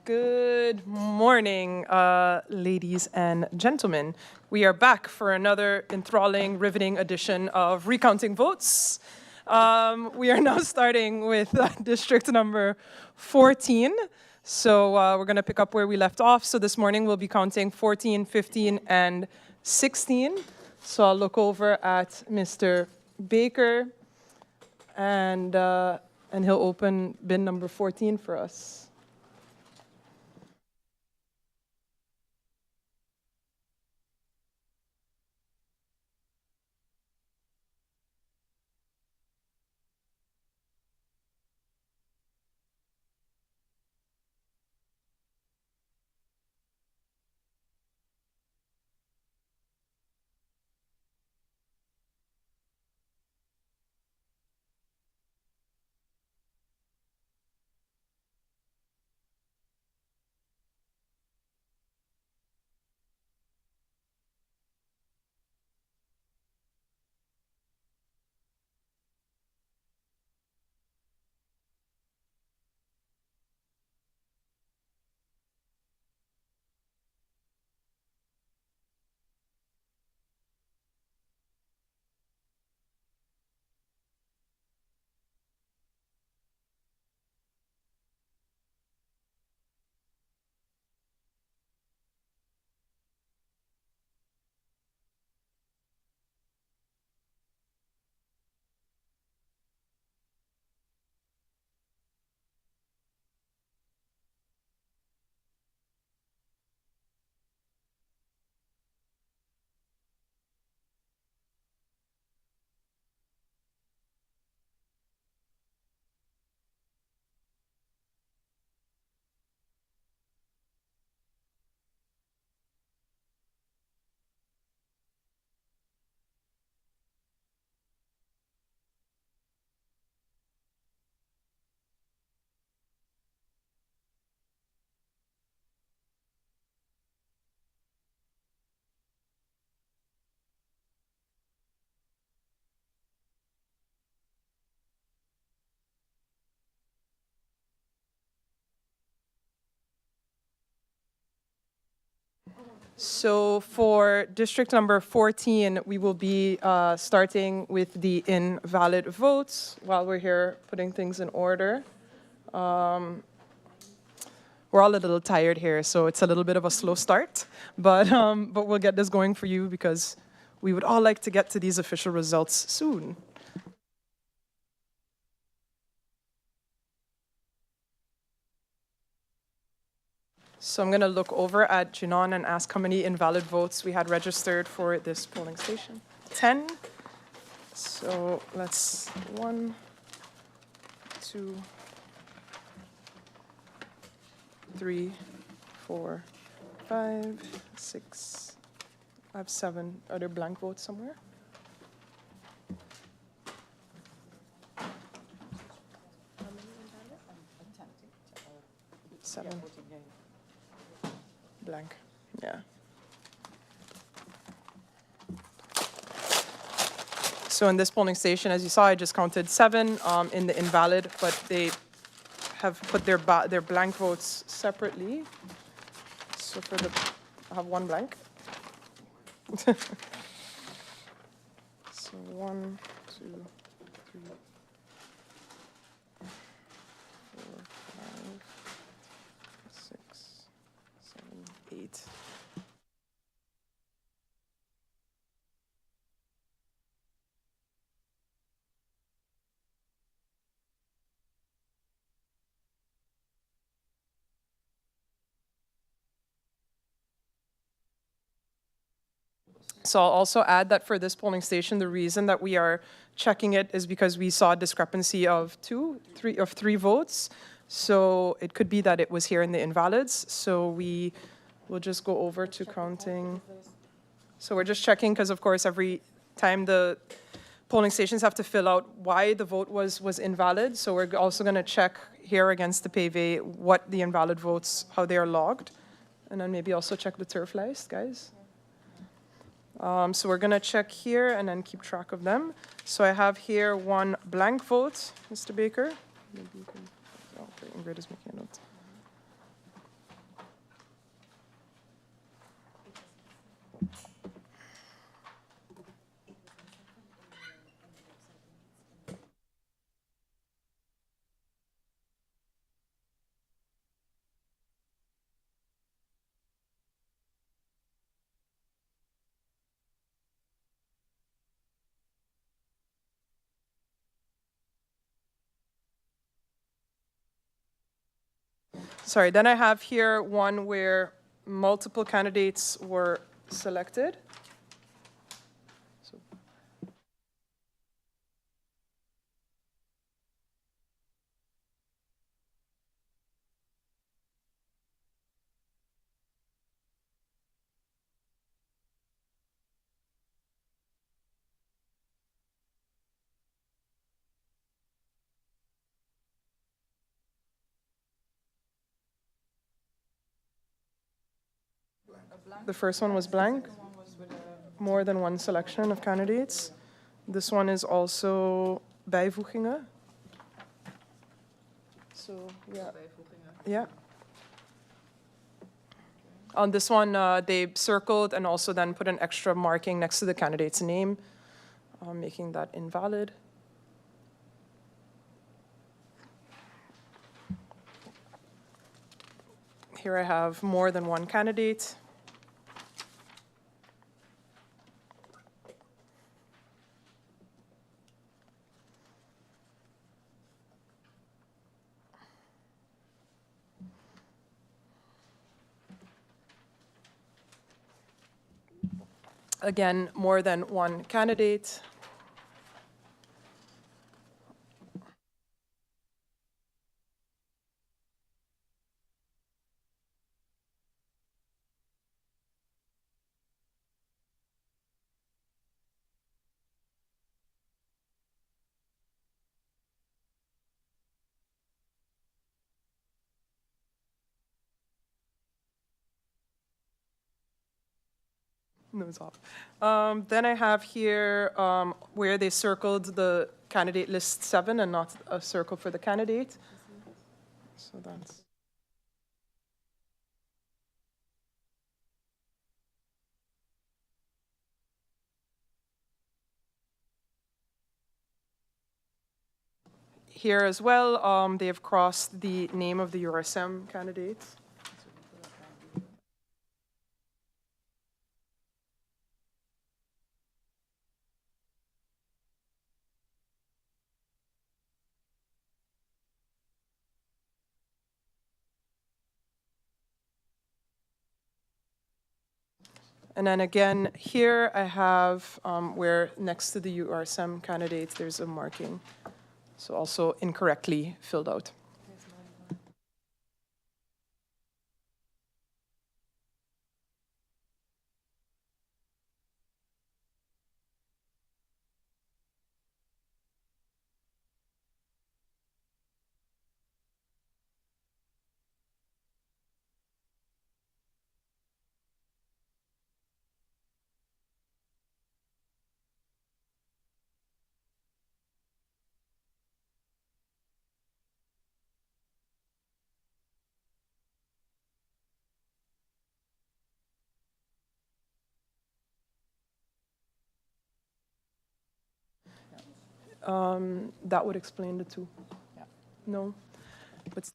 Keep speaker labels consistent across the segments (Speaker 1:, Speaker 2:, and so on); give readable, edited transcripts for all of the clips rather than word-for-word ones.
Speaker 1: Good morning, ladies and gentlemen. We are back for another enthralling, riveting edition of Recounting Votes. We are now starting with district number 14. So we're going to pick up where we left off. So this morning we'll be counting 14, 15, and 16. So I'll look over at Mr. Baker, and he'll open bin number 14 for us. So for district number 14, we will be starting with the invalid votes while we're here putting things in order. We're all a little tired here, so it's a little bit of a slow start, but we'll get this going for you because we would all like to get to these official results soon. So I'm going to look over at Jinon and ask how many invalid votes we had registered for this polling station. 10. So let's 1, 2, 3, 4, 5, 6. I have 7. Are there blank votes somewhere? Seven. Blank. Yeah. So in this polling station, as you saw, I just counted 7 in the invalid, but they have put their blank votes separately. So for the, I have 1 blank. So 1, 2, 3, 4, 5, 6, 7, 8. So I'll also add that for this polling station, the reason that we are checking it is because we saw a discrepancy of 3 votes. So it could be that it was here in the invalids. So we will just go over to counting. So we're just checking because, of course, every time the polling stations have to fill out why the vote was invalid. So we're also going to check here against the PV what the invalid votes, how they are logged. And then maybe also check the turf list, guys. So we're going to check here and then keep track of them. So I have here 1 blank vote, Mr. Baker. Maybe you can, okay, Ingrid is making a note. Sorry, then I have here one where multiple candidates were selected. So the first one was blank, more than one selection of candidates. This one is also bijvoegingen. So, yeah. Yeah. On this one, they circled and also then put an extra marking next to the candidate's name, making that invalid. Here I have more than one candidate. Again, more than one candidate. No, it's off. Then I have here where they circled the candidate list 7 and not a circle for the candidate. So that's. Here as well, they have crossed the name of the URSM candidate. And then again, here I have where next to the URSM candidate, there's a marking. So also incorrectly filled out. That would explain the two.
Speaker 2: Yeah.
Speaker 1: No, but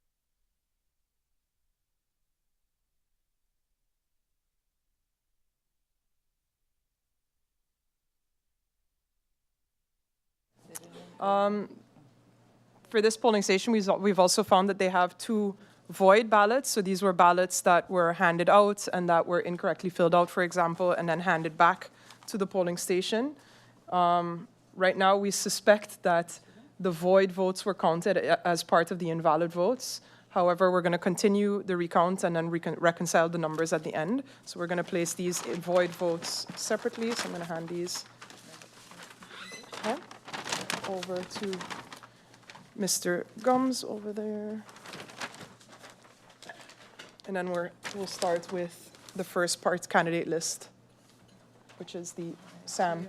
Speaker 1: for this polling station, we've also found that they have 2 void ballots. So these were ballots that were handed out and that were incorrectly filled out, for example, and then handed back to the polling station. Right now, we suspect that the void votes were counted as part of the invalid votes. However, we're going to continue the recount and then reconcile the numbers at the end. So we're going to place these void votes separately. So I'm going to hand these over to Mr. Gums over there. And then we'll start with the first part candidate list, which is the SAM.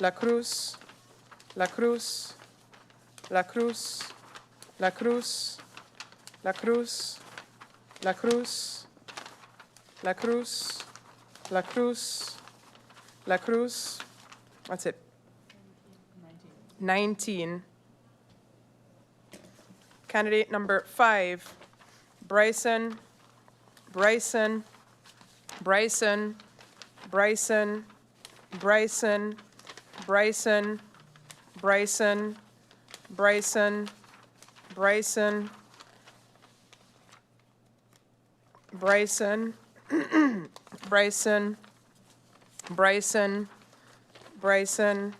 Speaker 1: La Cruz, La Cruz, La Cruz, La Cruz, La Cruz, La Cruz, La Cruz, La Cruz, La Cruz. That's it. 19. Candidate number 5, Bryson, Bryson, Bryson, Bryson, Bryson, Bryson, Bryson, Bryson, Bryson, Bryson, Bryson, Bryson, Bryson,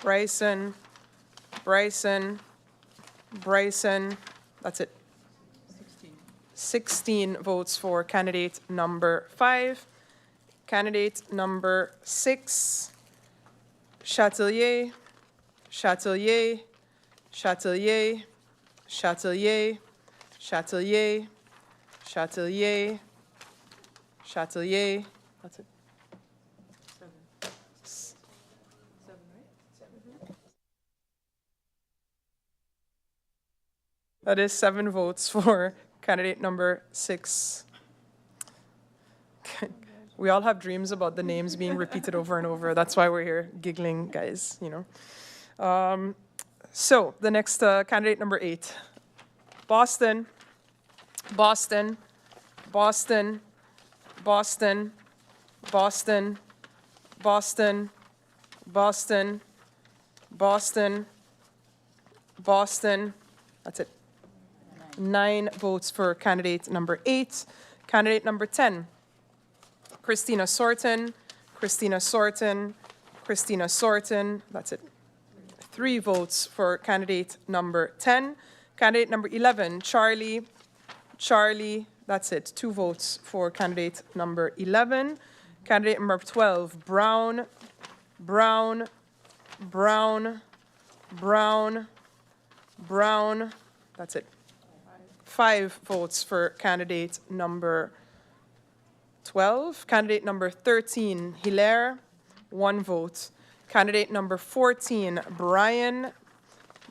Speaker 1: Bryson, Bryson, Bryson. That's it. 16 votes for candidate number 5. Candidate number 6, Chatelier, Chatelier, Chatelier, Chatelier, Chatelier, Chatelier, Chatelier. That's it.
Speaker 2: 7, right?
Speaker 1: That is 7 votes for candidate number 6. We all have dreams about the names being repeated over and over. That's why we're here giggling, guys, you know. So the next candidate number 8, Boston, Boston, Boston, Boston, Boston, Boston, Boston, Boston, Boston. That's it. 9 votes for candidate number 8. Candidate number 10, Christina Sorton, Christina Sorton, Christina Sorton. That's it. 3 votes for candidate number 10. Candidate number 11, Charlie, Charlie. That's it. 2 votes for candidate number 11. Candidate number 12, Brown, Brown, Brown, Brown, Brown. That's it. 5 votes for candidate number 12. Candidate number 13, Hilaire, 1 vote. Candidate number 14, Brian,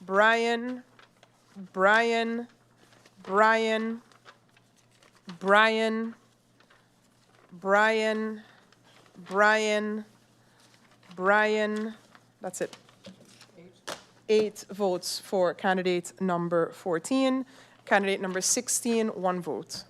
Speaker 1: Brian, Brian, Brian, Brian, Brian, Brian, Brian. That's it. 8 votes for candidate number 14. Candidate number 16, 1 vote.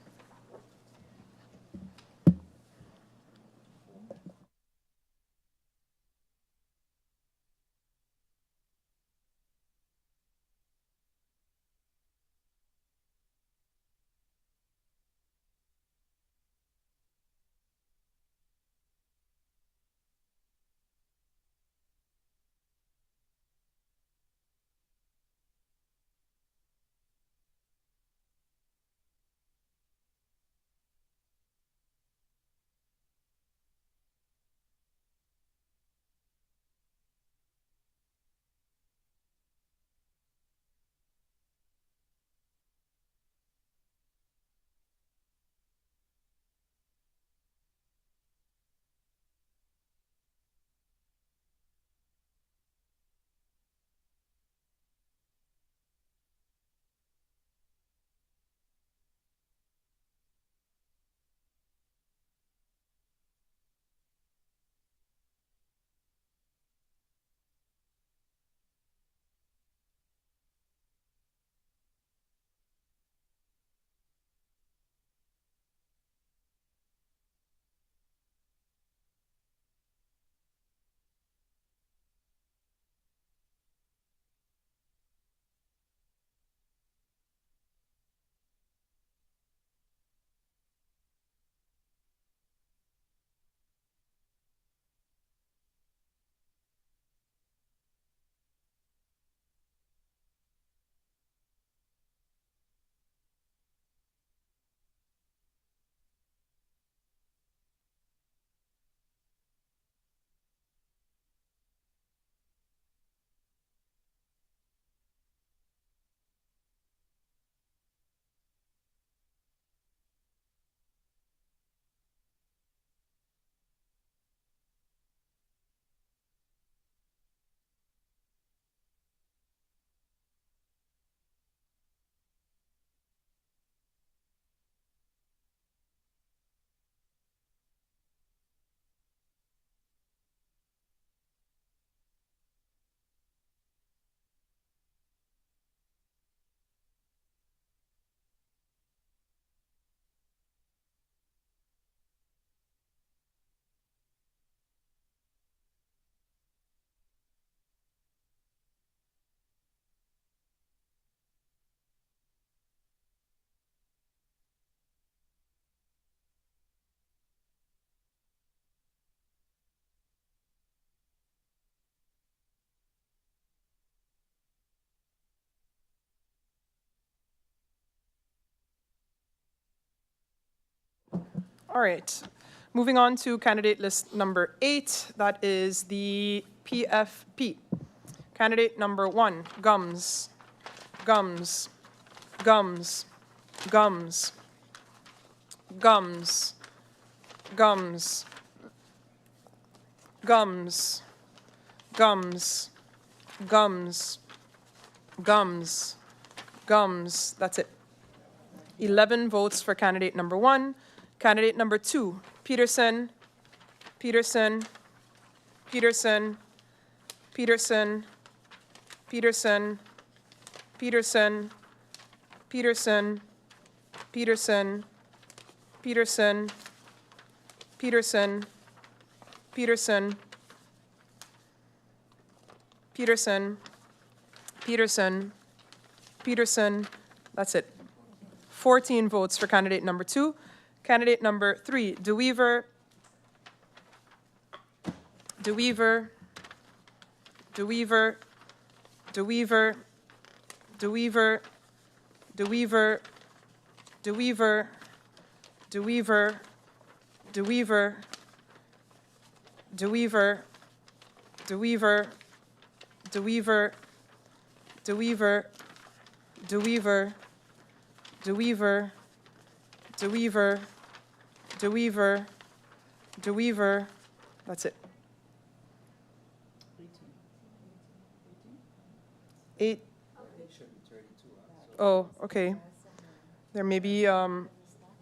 Speaker 1: All right. Moving on to candidate list number 8. That is the PFP. Candidate number 1, Gums. Gums. Gums. Gums. Gums. Gums. Gums. Gums. Gums. Gums. Gums. That's it. 11 votes for candidate number 1. Candidate number 2, Peterson. Peterson. Peterson. Peterson. Peterson. Peterson. Peterson. Peterson. Peterson. Peterson. Peterson. Peterson. Peterson. Peterson. That's it. 14 votes for candidate number 2. Candidate number 3, DeWeaver. DeWeaver. DeWeaver. DeWeaver. DeWeaver. DeWeaver. DeWeaver. DeWeaver. DeWeaver. DeWeaver. DeWeaver. DeWeaver. DeWeaver. DeWeaver. DeWeaver. DeWeaver. DeWeaver. DeWeaver. That's it. 8. Oh, okay. There may be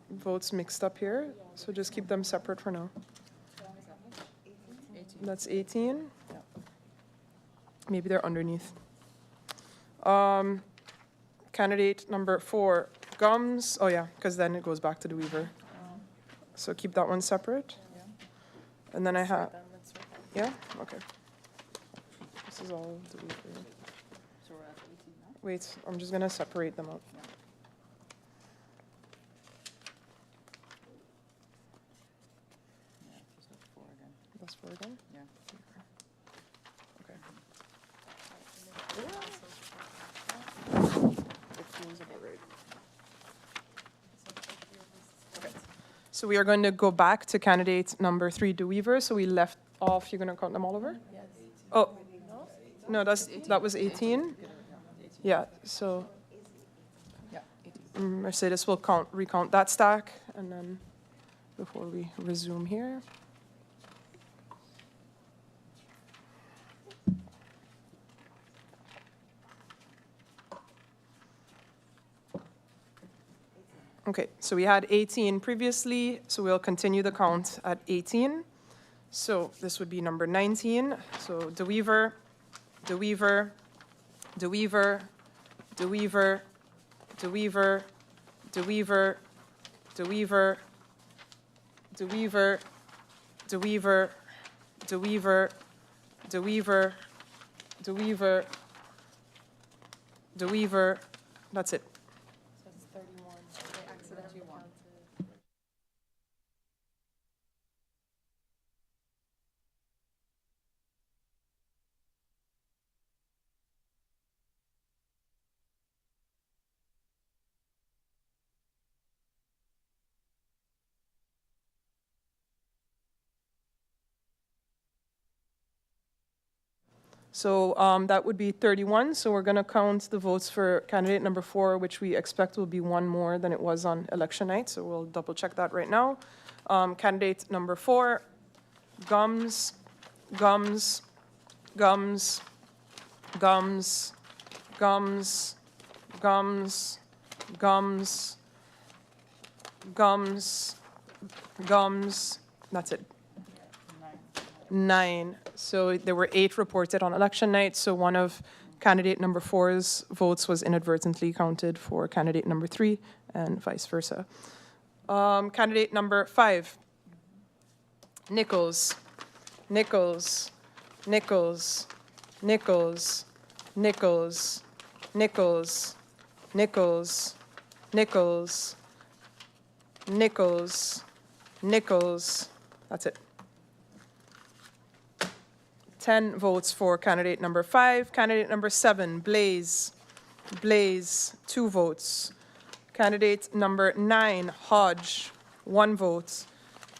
Speaker 1: votes mixed up here, so just keep them separate for now. That's 18. Maybe they're underneath. Candidate number 4, Gums. Oh yeah, because then it goes back to DeWeaver. So keep that one separate. And then I have, yeah, okay. This is all DeWeaver. Wait, I'm just gonna separate them out. That's 4 again?
Speaker 2: Yeah.
Speaker 1: Okay. It feels about right. Okay. So we are going to go back to candidate number 3, DeWeaver. So we left off, you're gonna count them all over?
Speaker 2: Yes.
Speaker 1: Oh, no, that was 18. Yeah, so
Speaker 2: Yeah, 18.
Speaker 1: Mercedes will recount that stack, and then before we resume here. Okay, so we had 18 previously, so we'll continue the count at 18. So this would be number 19. So DeWeaver, DeWeaver, DeWeaver, DeWeaver, DeWeaver, DeWeaver, DeWeaver, DeWeaver, DeWeaver, DeWeaver, DeWeaver, DeWeaver, DeWeaver. That's it.
Speaker 2: So it's 31. They accidentally counted.
Speaker 1: So that would be 31. So we're going to count the votes for candidate number 4, which we expect will be one more than it was on election night. So we'll double check that right now. Candidate number 4, Gums, Gums, Gums, Gums, Gums, Gums, Gums, Gums, Gums. That's it. 9. So there were 8 reported on election night. So one of candidate number 4's votes was inadvertently counted for candidate number 3 and vice versa. Candidate number 5, Nichols, Nichols, Nichols, Nichols, Nichols, Nichols, Nichols, Nichols, Nichols, Nichols. That's it. 10 votes for candidate number 5. Candidate number 7, Blaze. Blaze, 2 votes. Candidate number 9, Hodge, 1 vote.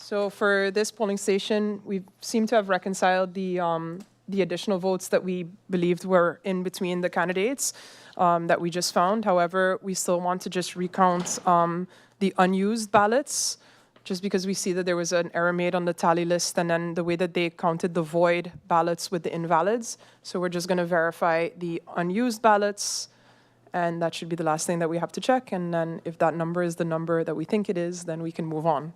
Speaker 1: So for this polling station, we seem to have reconciled the additional votes that we believed were in between the candidates that we just found. However, we still want to just recount the unused ballots, just because we see that there was an error made on the tally list, and then the way that they counted the void ballots with the invalids. So we're just going to verify the unused ballots, and that should be the last thing that we have to check. And then if that number is the number that we think it is, then we can move on.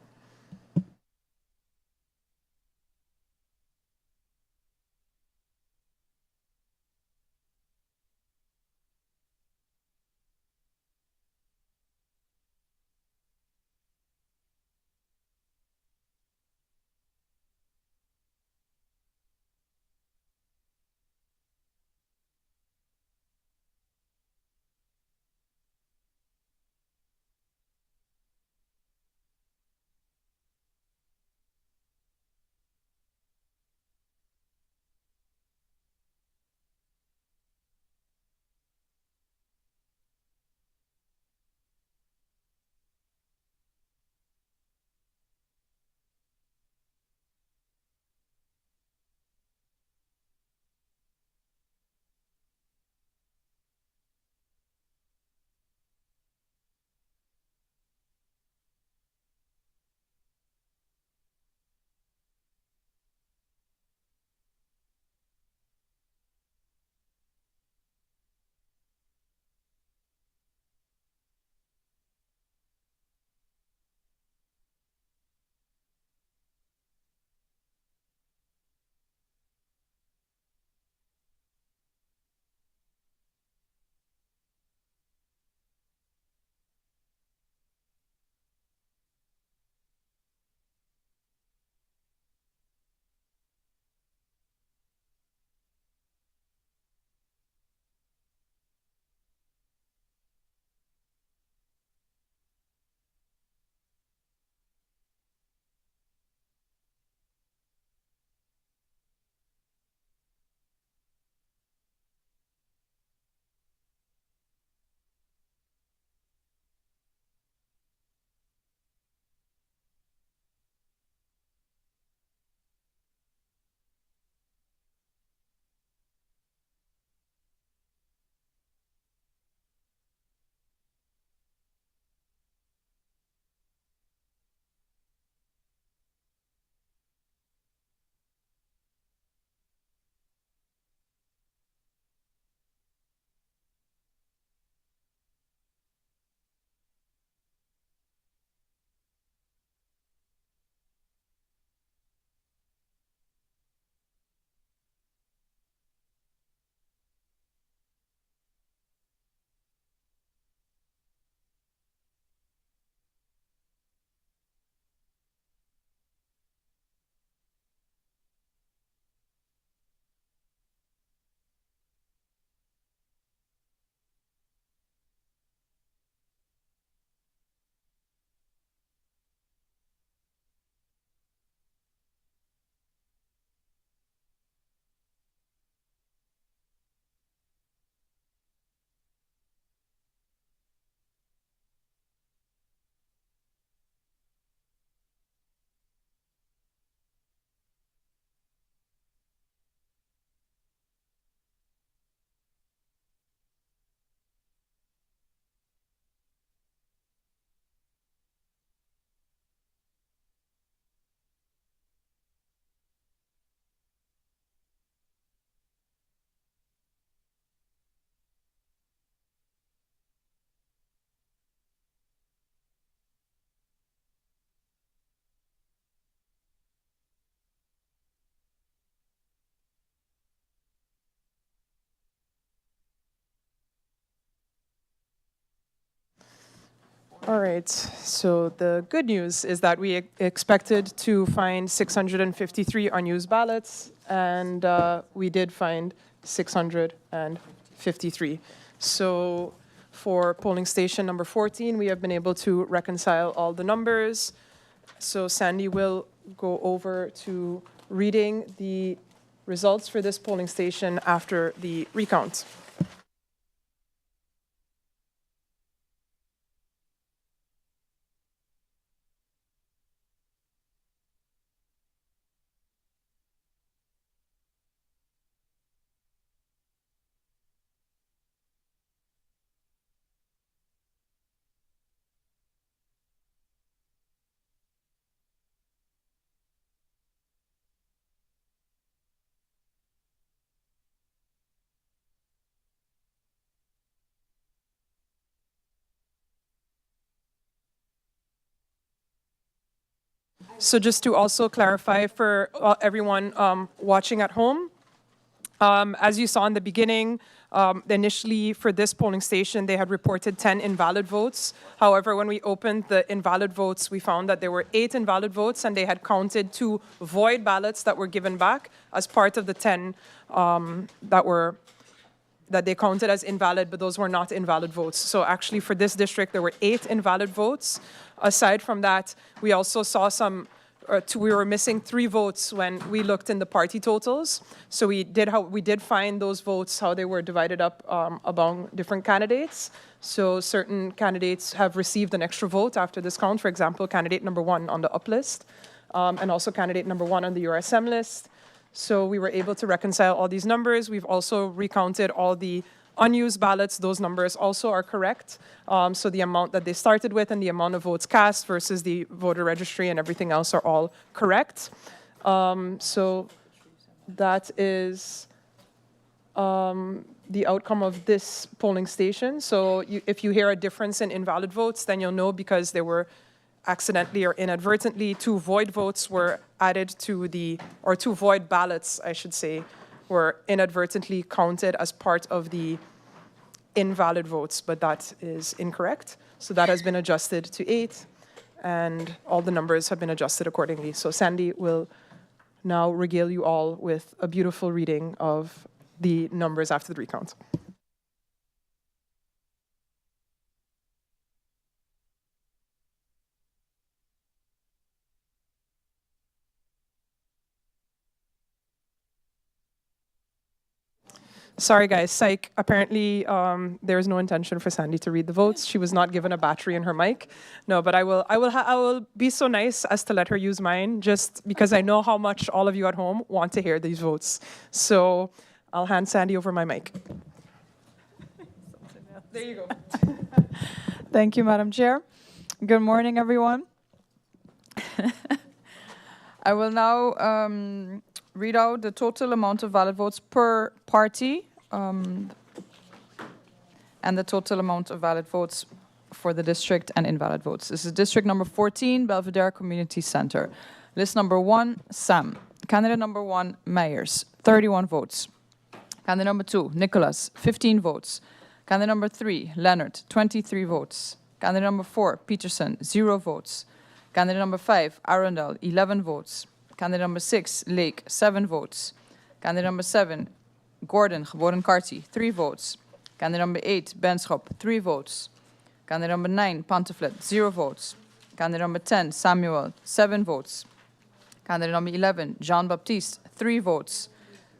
Speaker 1: All right, so the good news is that we expected to find 653 unused ballots, and we did find 653. So for polling station number 14, we have been able to reconcile all the numbers. So Sandy will go over to reading the results for this polling station after the recount. So just to also clarify for everyone watching at home, as you saw in the beginning, initially for this polling station, they had reported 10 invalid votes. However, when we opened the invalid votes, we found that there were 8 invalid votes, and they had counted 2 void ballots that were given back as part of the 10 that they counted as invalid, but those were not invalid votes. So actually for this district, there were 8 invalid votes. Aside from that, we also saw we were missing 3 votes when we looked in the party totals. So we did find those votes, how they were divided up among different candidates. So certain candidates have received an extra vote after this count. For example, candidate number 1 on the up list, and also candidate number 1 on the URSM list. So we were able to reconcile all these numbers. We've also recounted all the unused ballots. Those numbers also are correct. So the amount that they started with and the amount of votes cast versus the voter registry and everything else are all correct. So that is the outcome of this polling station. So if you hear a difference in invalid votes, then you'll know because there were accidentally or inadvertently 2 void votes were added to or 2 void ballots, I should say, were inadvertently counted as part of the invalid votes, but that is incorrect. So that has been adjusted to 8, and all the numbers have been adjusted accordingly. So Sandy will now regale you all with a beautiful reading of the numbers after the recount. Sorry, guys. Psych. Apparently, there is no intention for Sandy to read the votes. She was not given a battery in her mic. No, but I will be so nice as to let her use mine, just because I know how much all of you at home want to hear these votes. So I'll hand Sandy over my mic. There you go.
Speaker 3: Thank you, Madam Chair. Good morning, everyone. I will now read out the total amount of valid votes per party and the total amount of valid votes for the district and invalid votes. This is district number 14, Belvedere Community Center. List number 1, Sam. Candidate number 1, Meyers, 31 votes. Candidate number 2, Nicholas, 15 votes. Candidate number 3, Leonard, 23 votes. Candidate number 4, Peterson, 0 votes. Candidate number 5, Arundel, 11 votes. Candidate number 6, Lake, 7 votes. Candidate number 7, Gordon, geboren Carty, 3 votes. Candidate number 8, Benschop, 3 votes. Candidate number 9, Pantoflet, 0 votes. Candidate number 10, Samuel, 7 votes. Candidate number 11, Jean-Baptiste, 3 votes.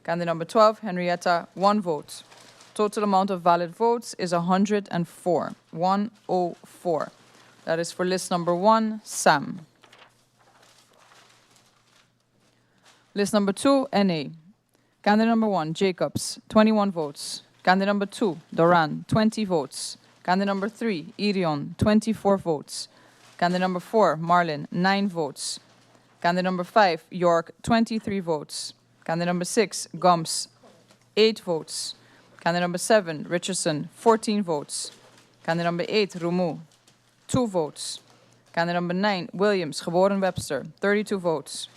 Speaker 3: Candidate number 12, Henrietta, 1 vote. Total amount of valid votes is 104. 104. That is for list number 1, Sam. List number 2, NA. Candidate number 1, Jacobs, 21 votes. Candidate number 2, Doran, 20 votes. Candidate number 3, Irion, 24 votes. Candidate number 4, Marlin, 9 votes. Candidate number 5, York, 23 votes. Candidate number 6, Gums, 8 votes. Candidate number 7, Richardson, 14 votes. Candidate number 8, Rumu, 2 votes. Candidate number 9, Williams, geboren Webster, 32 votes.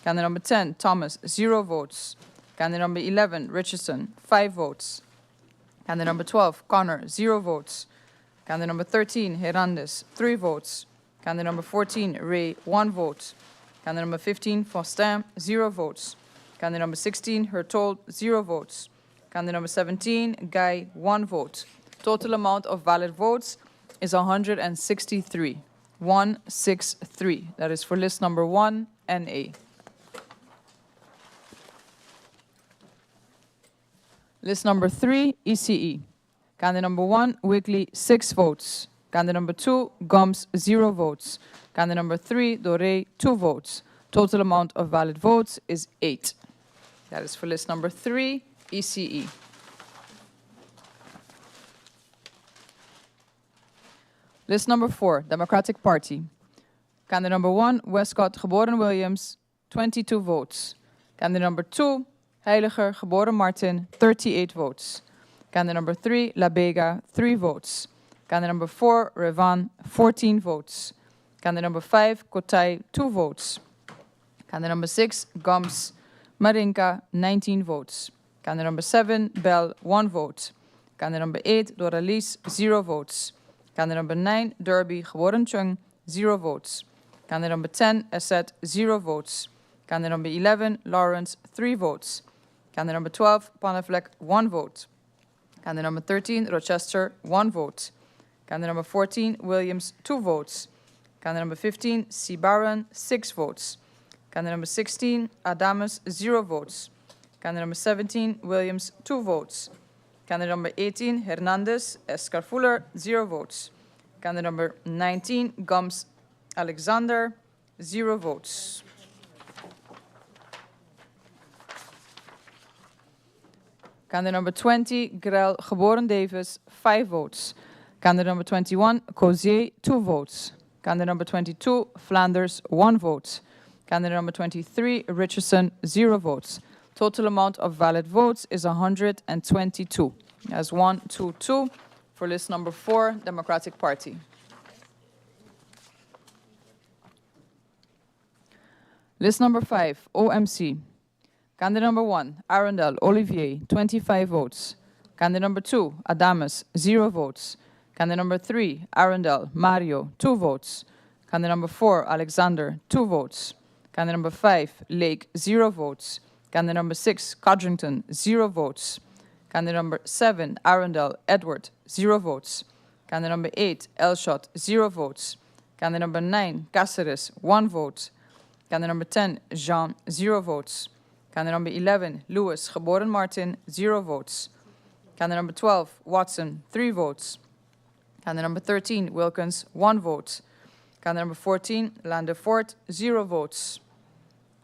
Speaker 3: Candidate number 10, Thomas, 0 votes. Candidate number 11, Richardson, 5 votes. Candidate number 12, Connor, 0 votes. Candidate number 13, Hernandez, 3 votes. Candidate number 14, Ray, 1 vote. Candidate number 15, Faustin, 0 votes. Candidate number 16, Hertold, 0 votes. Candidate number 17, Guy, 1 vote. Total amount of valid votes is 163. 163. That is for list number 1, NA. List number 3, ECE. Candidate number 1, Wigley, 6 votes. Candidate number 2, Gums, 0 votes. Candidate number 3, Doré, 2 votes. Total amount of valid votes is 8. That is for list number 3, ECE. List number 4, Democratic Party. Candidate number 1, Westcott, geboren Williams, 22 votes. Candidate number 2, Heiliger, geboren Martin, 38 votes. Candidate number 3, La Bega, 3 votes. Candidate number 4, Revan, 14 votes. Candidate number 5, Kotay, 2 votes. Candidate number 6, Gums Marinka, 19 votes. Candidate number 7, Bell, 1 vote. Candidate number 8, Doralice, 0 votes. Candidate number 9, Derby Geworenchung, 0 votes. Candidate number 10, Asset, 0 votes. Candidate number 11, Lawrence, 3 votes. Candidate number 12, Panaflek, 1 vote. Candidate number 13, Rochester, 1 vote. Candidate number 14, Williams, 2 votes. Candidate number 15, C. Barron, 6 votes. Candidate number 16, Adamus, 0 votes. Candidate number 17, Williams, 2 votes. Candidate number 18, Hernandez, Escarfuller, 0 votes. Candidate number 19, Gums Alexander, 0 votes. Candidate number 20, Grell Geboren Davis, 5 votes. Candidate number 21, Cozier, 2 votes. Candidate number 22, Flanders, 1 vote. Candidate number 23, Richardson, 0 votes. Total amount of valid votes is 122. As 122 for list number 4, Democratic Party. List number 5, OMC. Candidate number 1, Arundel Olivier, 25 votes. Candidate number 2, Adamus, 0 votes. Candidate number 3, Arundel Mario, 2 votes. Candidate number 4, Alexander, 2 votes. Candidate number 5, Lake, 0 votes. Candidate number 6, Codrington, 0 votes. Candidate number 7, Arundel Edward, 0 votes. Candidate number 8, Elshot, 0 votes. Candidate number 9, Cáceres, 1 vote. Candidate number 10, Jean, 0 votes. Candidate number 11, Lewis Geboren Martin, 0 votes. Candidate number 12, Watson, 3 votes. Candidate number 13, Wilkins, 1 vote. Candidate number 14, Landefort, 0 votes.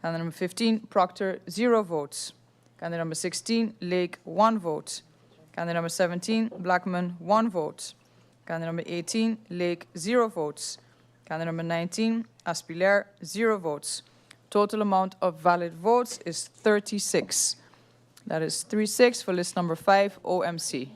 Speaker 3: Candidate number 15, Proctor, 0 votes. Candidate number 16, Lake, 1 vote. Candidate number 17, Blackman, 1 vote. Candidate number 18, Lake, 0 votes. Candidate number 19, Aspilaire, 0 votes. Total amount of valid votes is 36. That is 36 for list number 5, OMC.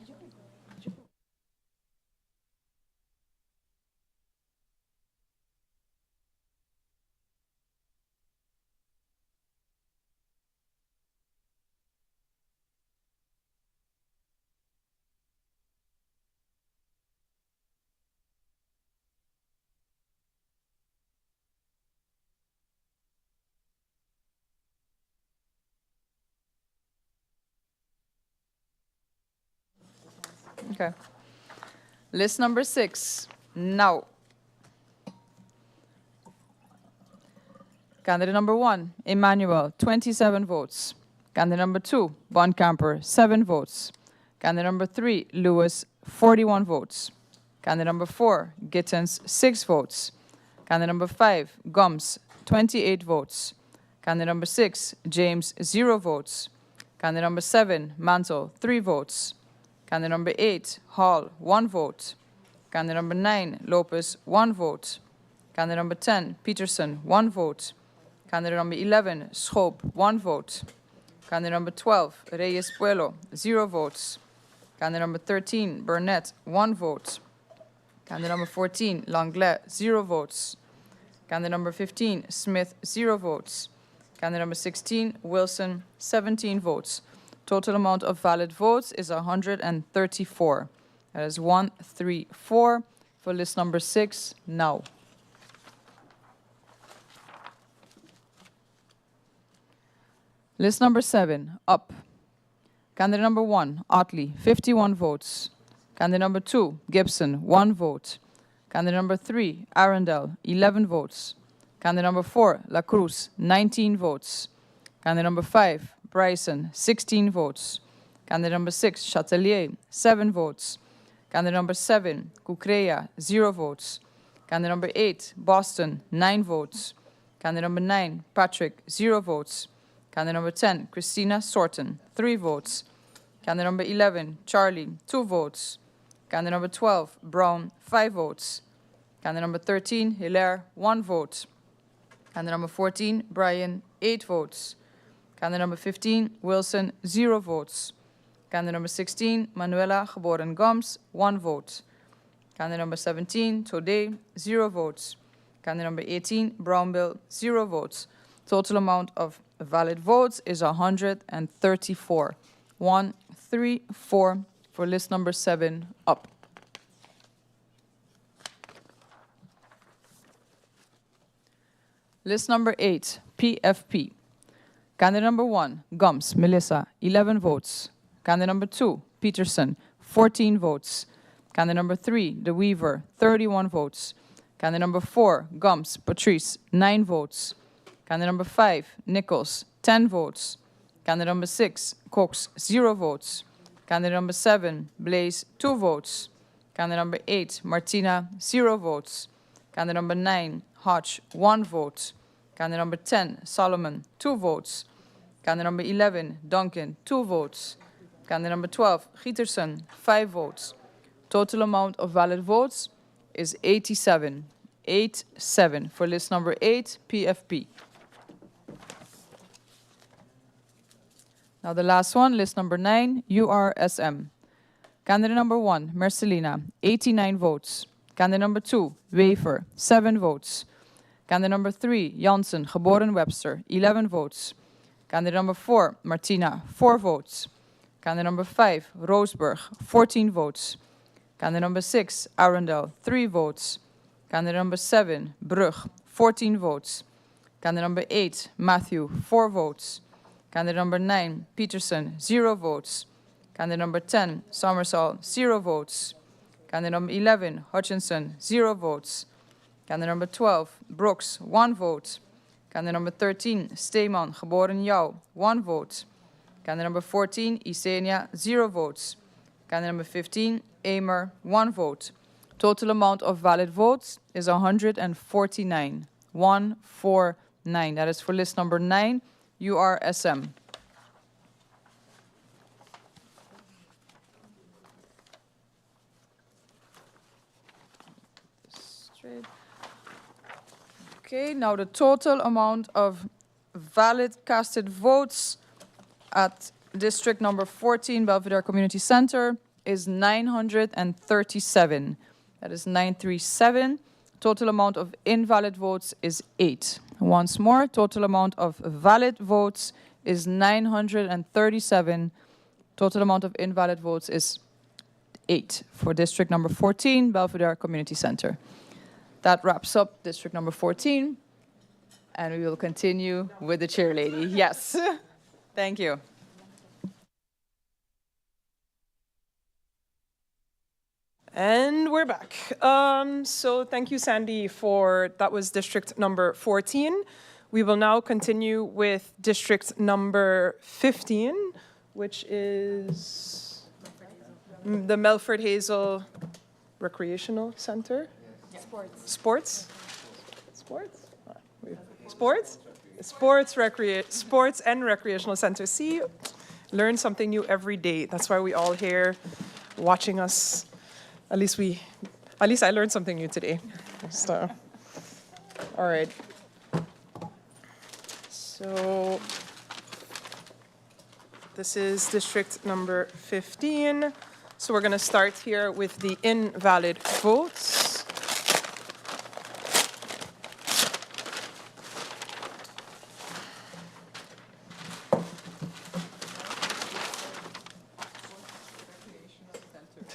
Speaker 3: Okay. List number 6, now. Candidate number 1, Emmanuel, 27 votes. Candidate number 2, Bonkamper, 7 votes. Candidate number 3, Lewis, 41 votes. Candidate number 4, Gittens, 6 votes. Candidate number 5, Gums, 28 votes. Candidate number 6, James, 0 votes. Candidate number 7, Mantle, 3 votes. Candidate number 8, Hall, 1 vote. Candidate number 9, Lopez, 1 vote. Candidate number 10, Peterson, 1 vote. Candidate number 11, Schoop, 1 vote. Candidate number 12, Reyes Puelo, 0 votes. Candidate number 13, Burnett, 1 vote. Candidate number 14, Langlais, 0 votes. Candidate number 15, Smith, 0 votes. Candidate number 16, Wilson, 17 votes. Total amount of valid votes is 134. That is 134 for list number 6 now. List number 7, up. Candidate number 1, Otley, 51 votes. Candidate number 2, Gibson, 1 vote. Candidate number 3, Arundel, 11 votes. Candidate number 4, La Cruz, 19 votes. Candidate number 5, Bryson, 16 votes. Candidate number 6, Chatelier, 7 votes. Candidate number 7, Cucrea, 0 votes. Candidate number 8, Boston, 9 votes. Candidate number 9, Patrick, 0 votes. Candidate number 10, Christina Sorton, 3 votes. Candidate number 11, Charlie, 2 votes. Candidate number 12, Brown, 5 votes. Candidate number 13, Hilaire, 1 vote. Candidate number 14, Brian, 8 votes. Candidate number 15, Wilson, 0 votes. Candidate number 16, Manuela Geboren Gums, 1 vote. Candidate number 17, Tode, 0 votes. Candidate number 18, Brownbill, 0 votes. Total amount of valid votes is 134. 134 for list number 7 up. List number 8, PFP. Candidate number 1, Gums, Melissa, 11 votes. Candidate number 2, Peterson, 14 votes. Candidate number 3, De Weaver, 31 votes. Candidate number 4, Gums, Patrice, 9 votes. Candidate number 5, Nichols, 10 votes. Candidate number 6, Cox, 0 votes. Candidate number 7, Blaze, 2 votes. Candidate number 8, Martina, 0 votes. Candidate number 9, Hodge, 1 vote. Candidate number 10, Solomon, 2 votes. Candidate number 11, Duncan, 2 votes. Candidate number 12, Gietersen, 5 votes. Total amount of valid votes is 87. 87 for list number 8, PFP. Now the last one, list number 9, URSM. Candidate number 1, Marcelina, 89 votes. Candidate number 2, Wever, 7 votes. Candidate number 3, Janssen, geboren Webster, 11 votes. Candidate number 4, Martina, 4 votes. Candidate number 5, Roosburg, 14 votes. Candidate number 6, Arundel, 3 votes. Candidate number 7, Brug, 14 votes. Candidate number 8, Matthew, 4 votes. Candidate number 9, Peterson, 0 votes. Candidate number 10, Somersall, 0 votes. Candidate number 11, Hutchinson, 0 votes. Candidate number 12, Brooks, 1 vote. Candidate number 13, Steeman, geboren Jou, 1 vote. Candidate number 14, Isenia, 0 votes. Candidate number 15, Amer, 1 vote. Total amount of valid votes is 149. 149. That is for list number 9, URSM. Straight. Okay, now the total amount of valid casted votes at district number 14, Belvedere Community Center, is 937. That is 937. Total amount of invalid votes is 8. Once more, total amount of valid votes is 937. Total amount of invalid votes is 8 for district number 14, Belvedere Community Center. That wraps up district number 14, and we will continue with the chair lady. Yes, thank you.
Speaker 1: And we're back. So thank you, Sandy, that was district number 14. We will now continue with district number 15, which is the Melford Hazel Recreational Center.
Speaker 2: Sports.
Speaker 1: Sports? Sports? Sports? Sports and Recreational Center. See, learn something new every day. That's why we all here watching us. At least I learned something new today. So, all right. So this is district number 15. So we're going to start here with the invalid votes.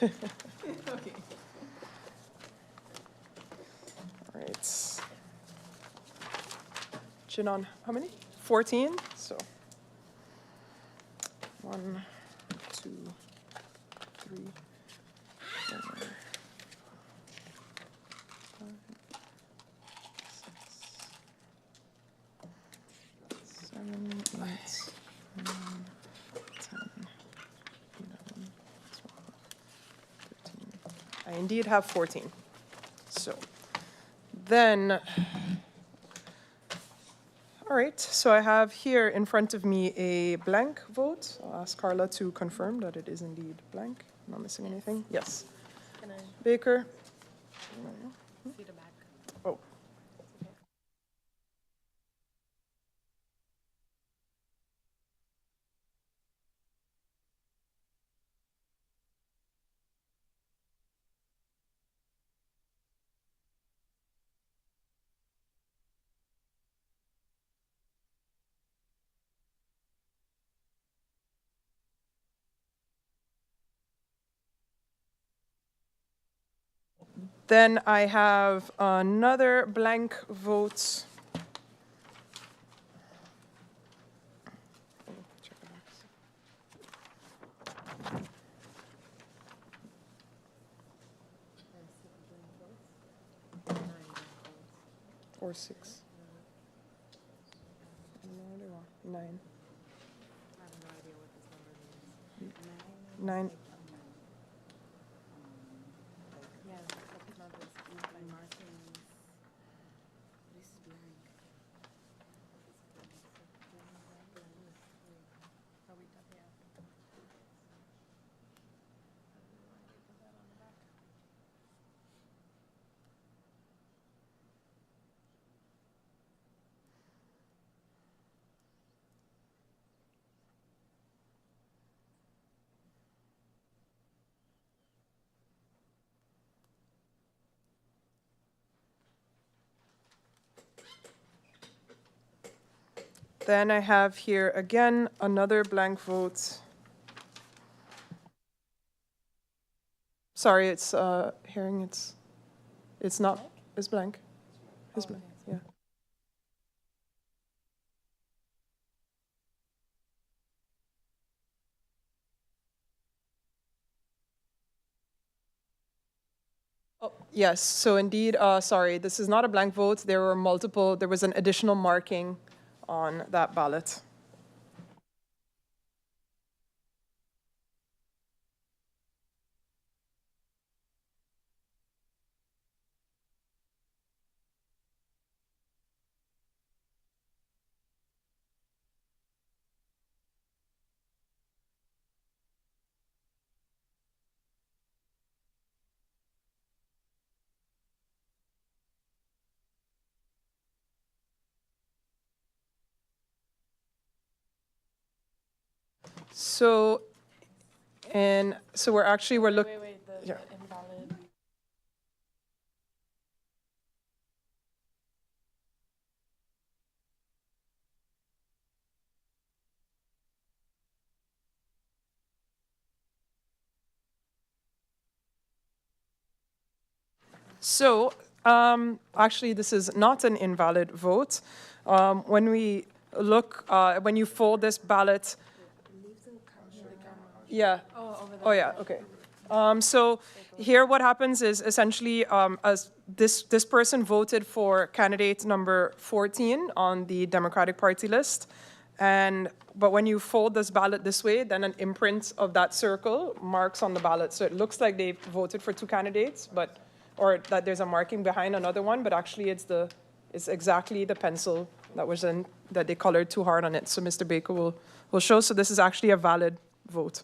Speaker 3: Okay.
Speaker 1: All right. Chinon, how many? 14. So 1, 2, 3, 4, 5, 6, 7, 8, 9, 10, 11, 12, 13. I indeed have 14. So then, all right, so I have here in front of me a blank vote. I'll ask Carla to confirm that it is indeed blank. I'm not missing anything. Yes.
Speaker 2: Can I
Speaker 1: Baker.
Speaker 2: see the back?
Speaker 1: Oh. Then I have another blank vote. Or 6. No, there are 9.
Speaker 2: I have no idea what this number means.
Speaker 1: 9.
Speaker 2: Yeah, that's not this. By markings. This is blank. Are we done? Yeah.
Speaker 1: Then I have here again another blank vote. Sorry, it's hearing it's not, it's blank. It's blank, yeah. Oh, yes, so indeed, sorry, this is not a blank vote. There was an additional marking on that ballot. So, we're looking.
Speaker 2: Wait, the
Speaker 1: Yeah.
Speaker 2: invalid.
Speaker 1: So, actually, this is not an invalid vote. When we look, when you fold this ballot, yeah. Oh, yeah, okay. So here what happens is essentially, as this person voted for candidate number 14 on the Democratic Party list. But when you fold this ballot this way, then an imprint of that circle marks on the ballot. So it looks like they voted for two candidates, or that there's a marking behind another one, but actually it's exactly the pencil that they colored too hard on it. So Mr. Baker will show. So this is actually a valid vote.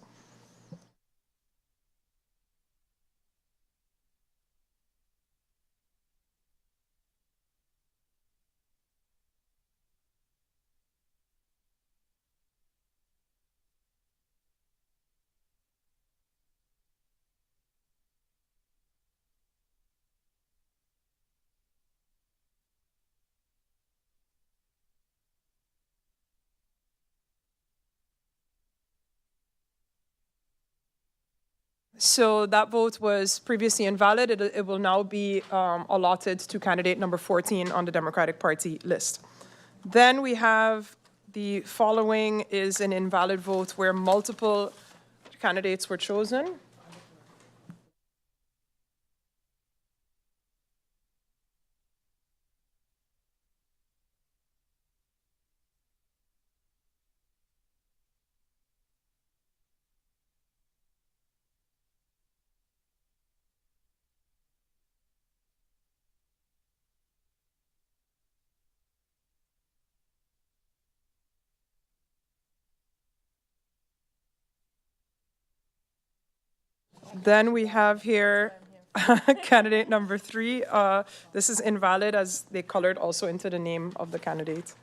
Speaker 1: So that vote was previously invalid. It will now be allotted to candidate number 14 on the Democratic Party list. Then we have the following is an invalid vote where multiple candidates were chosen. Then we have here candidate number 3. This is invalid as they colored also into the name of the candidate.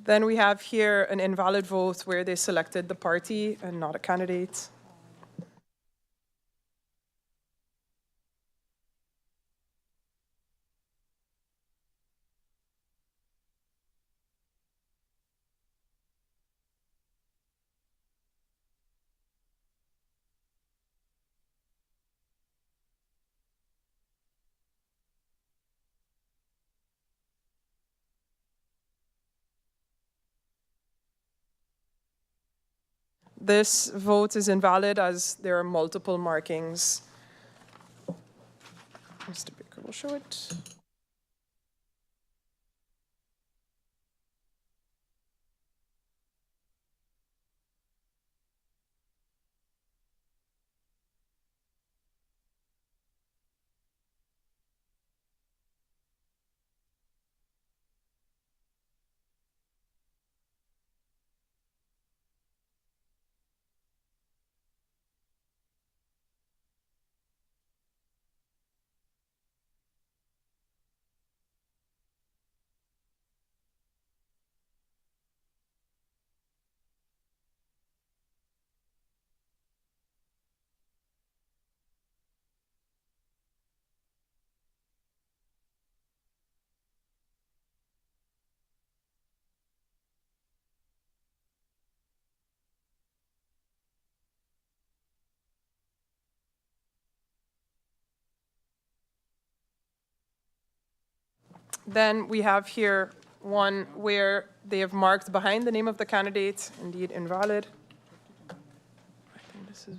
Speaker 1: Then we have here an invalid vote where they selected the party and not a candidate. This vote is invalid as there are multiple markings. Mr. Baker will show it. Then we have here one where they have marked behind the name of the candidate, indeed invalid. I think this is.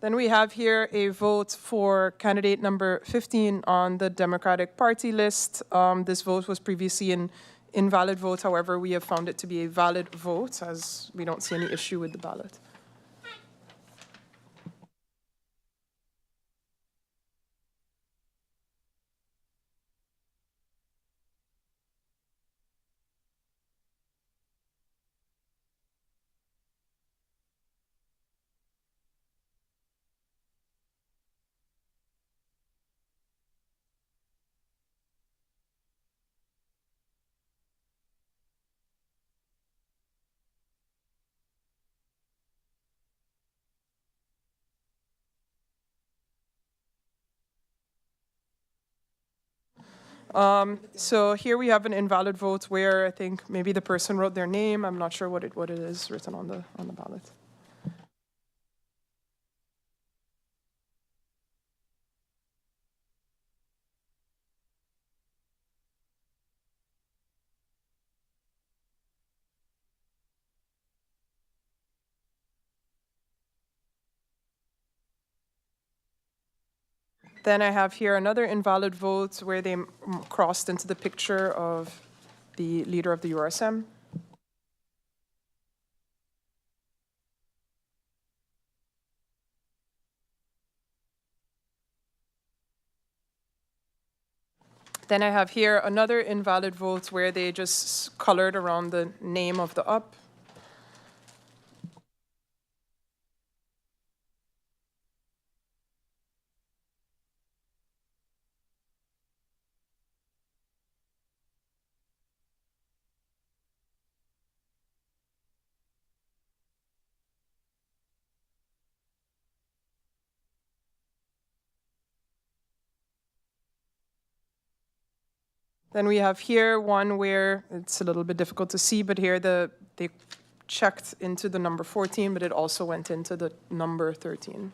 Speaker 1: Then we have here a vote for candidate number 15 on the Democratic Party list. This vote was previously an invalid vote. However, we have found it to be a valid vote as we don't see any issue with the ballot. So here we have an invalid vote where I think maybe the person wrote their name. I'm not sure what it is written on the ballot. Then I have here another invalid vote where they crossed into the picture of the leader of the URSM. Then I have here another invalid vote where they just colored around the name of the up. Then we have here one where it's a little bit difficult to see, but here they checked into the number 14, but it also went into the number 13.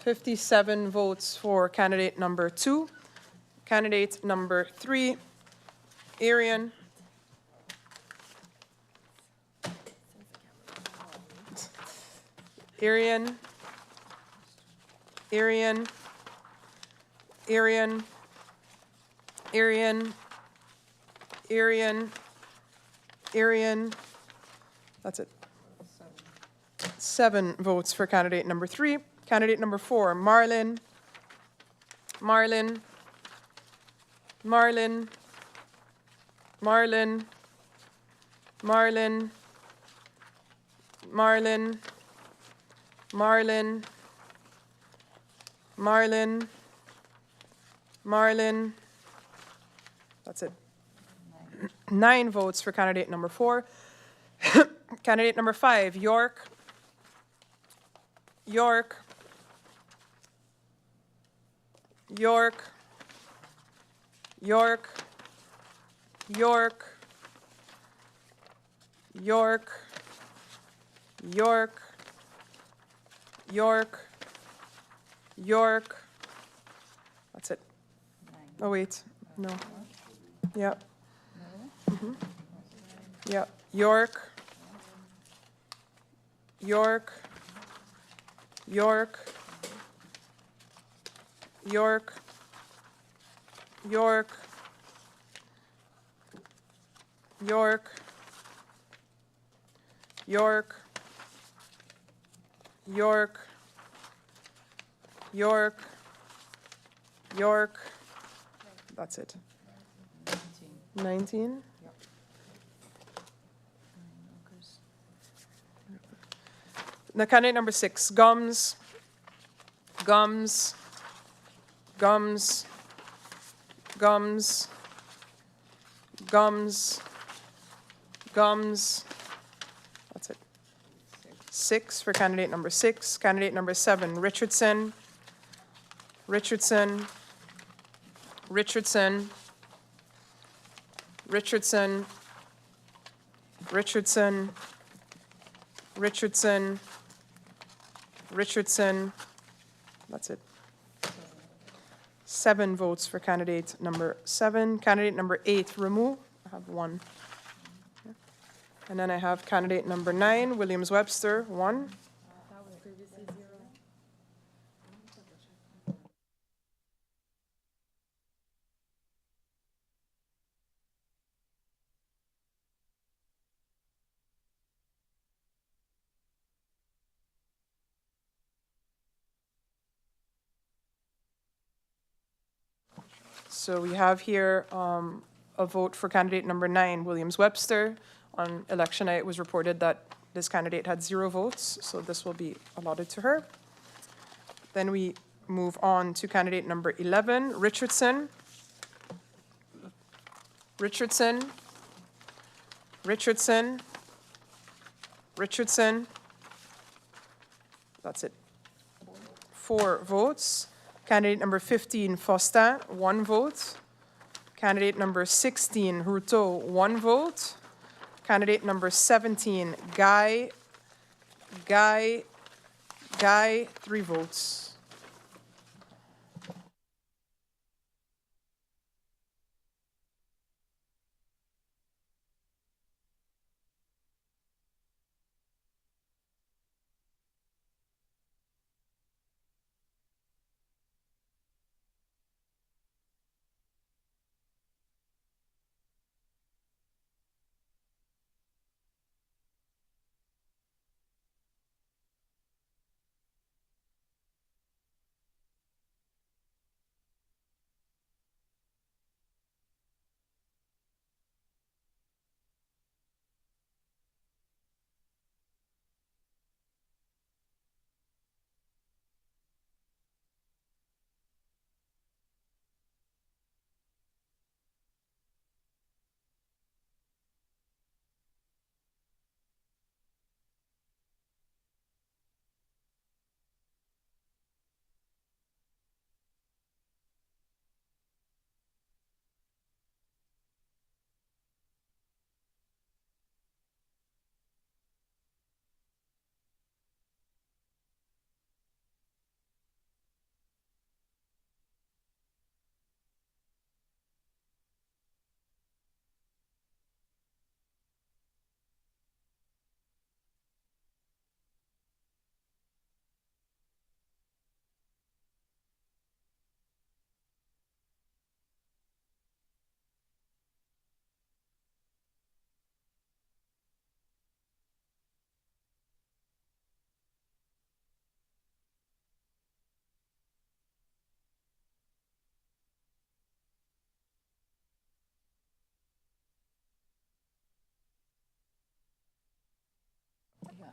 Speaker 1: 57 votes for candidate number 2. Candidate number 3, Arian. Arian. Arian. Arian. Arian. Arian. Arian. That's it. 7 votes for candidate number 3. Candidate number 4, Marlin. Marlin. Marlin. Marlin. Marlin. Marlin. Marlin. Marlin. Marlin. That's it. 9 votes for candidate number 4. Candidate number 5, York. York. York. York. York. York. York. York. York. That's it. Oh, wait. No. Yep. Yep. York. York. York. York. York. York. York. York. York. York. That's it. 19? Now, candidate number 6, Gums. Gums. Gums. Gums. Gums. Gums. That's it. 6 for candidate number 6. Candidate number 7, Richardson. Richardson. Richardson. Richardson. Richardson. Richardson. Richardson. That's it. 7 votes for candidate number 7. Candidate number 8, Ramu. I have 1. And then I have candidate number 9, Williams-Webster, 1.
Speaker 2: That was previously 0.
Speaker 1: So we have here a vote for candidate number 9, Williams-Webster. On election night, it was reported that this candidate had 0 votes, so this will be allotted to her. Then we move on to candidate number 11, Richardson. Richardson. Richardson. Richardson. That's it. 4 votes. Candidate number 15, Faustin, 1 vote. Candidate number 16, Hurto, 1 vote. Candidate number 17, Guy, 3 votes.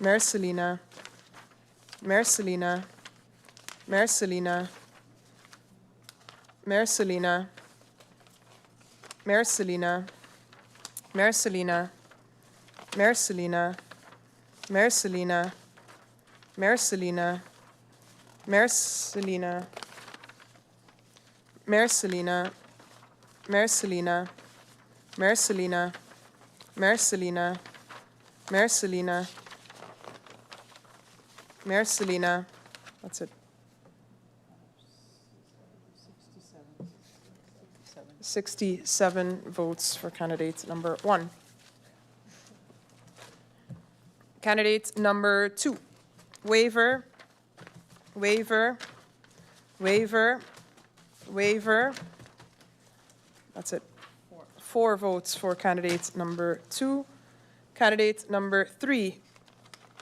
Speaker 1: Marcelina, Marcelina, Marcelina, Marcelina, Marcelina, Marcelina, Marcelina, Marcelina, Marcelina, Marcelina, Marcelina, Marcelina, Marcelina, Marcelina, Marcelina, Marcelina, that's it. 67 votes for candidate number 1. Candidate number 2, waiver, waiver, waiver, waiver. That's it. 4 votes for candidate number 2. Candidate number 3,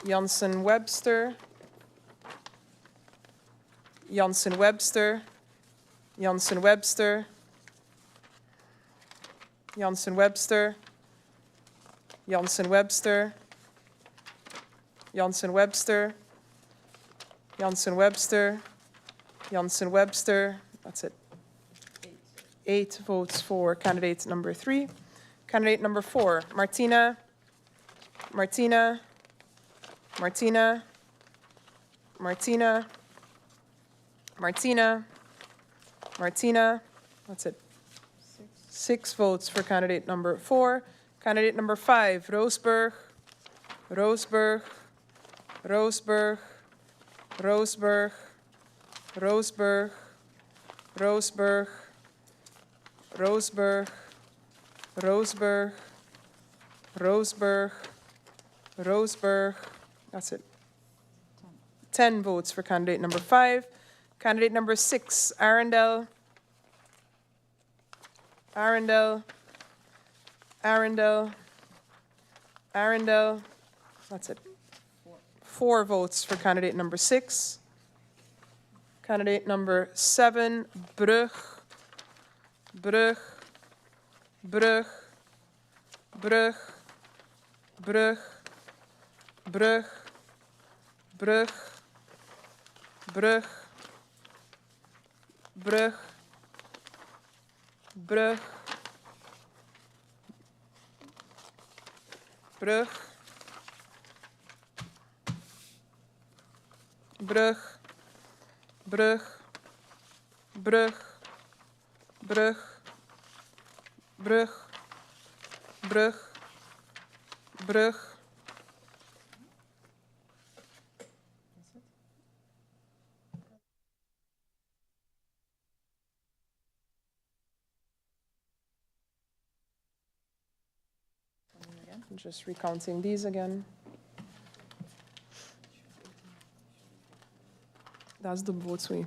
Speaker 1: Janssen Webster, Janssen Webster, Janssen Webster, Janssen Webster, Janssen Webster, Janssen Webster, Janssen Webster, Janssen Webster. That's it. 8 votes for candidate number 3. Candidate number 4, Martina, Martina, Martina, Martina, Martina, Martina. That's it. 6 votes for candidate number 4. Candidate number 5, Roseburg, Roseburg, Roseburg, Roseburg, Roseburg, Roseburg, Roseburg, Roseburg, Roseburg, Roseburg. That's it. 10 votes for candidate number 5. Candidate number 6, Arundel, Arundel, Arundel, Arundel. That's it. 4 votes for candidate number 6. Candidate number 7, Brug, Brug, Brug, Brug, Brug, Brug, Brug, Brug, Brug, Brug, Brug, Brug, Brug, Brug, Brug, Brug, Brug, Brug. Just recounting these again. That's the votes we.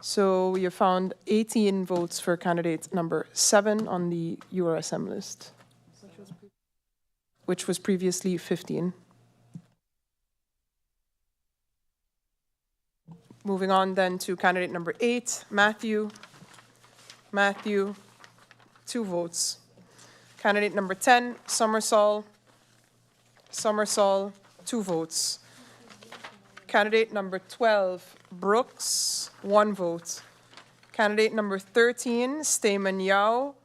Speaker 1: So we have found 18 votes for candidate number 7 on the URSM list, which was previously 15. Moving on then to candidate number 8, Matthew. Matthew, 2 votes. Candidate number 10, Summersall. Summersall, 2 votes. Candidate number 12, Brooks, 1 vote. Candidate number 13, Stamen Yao.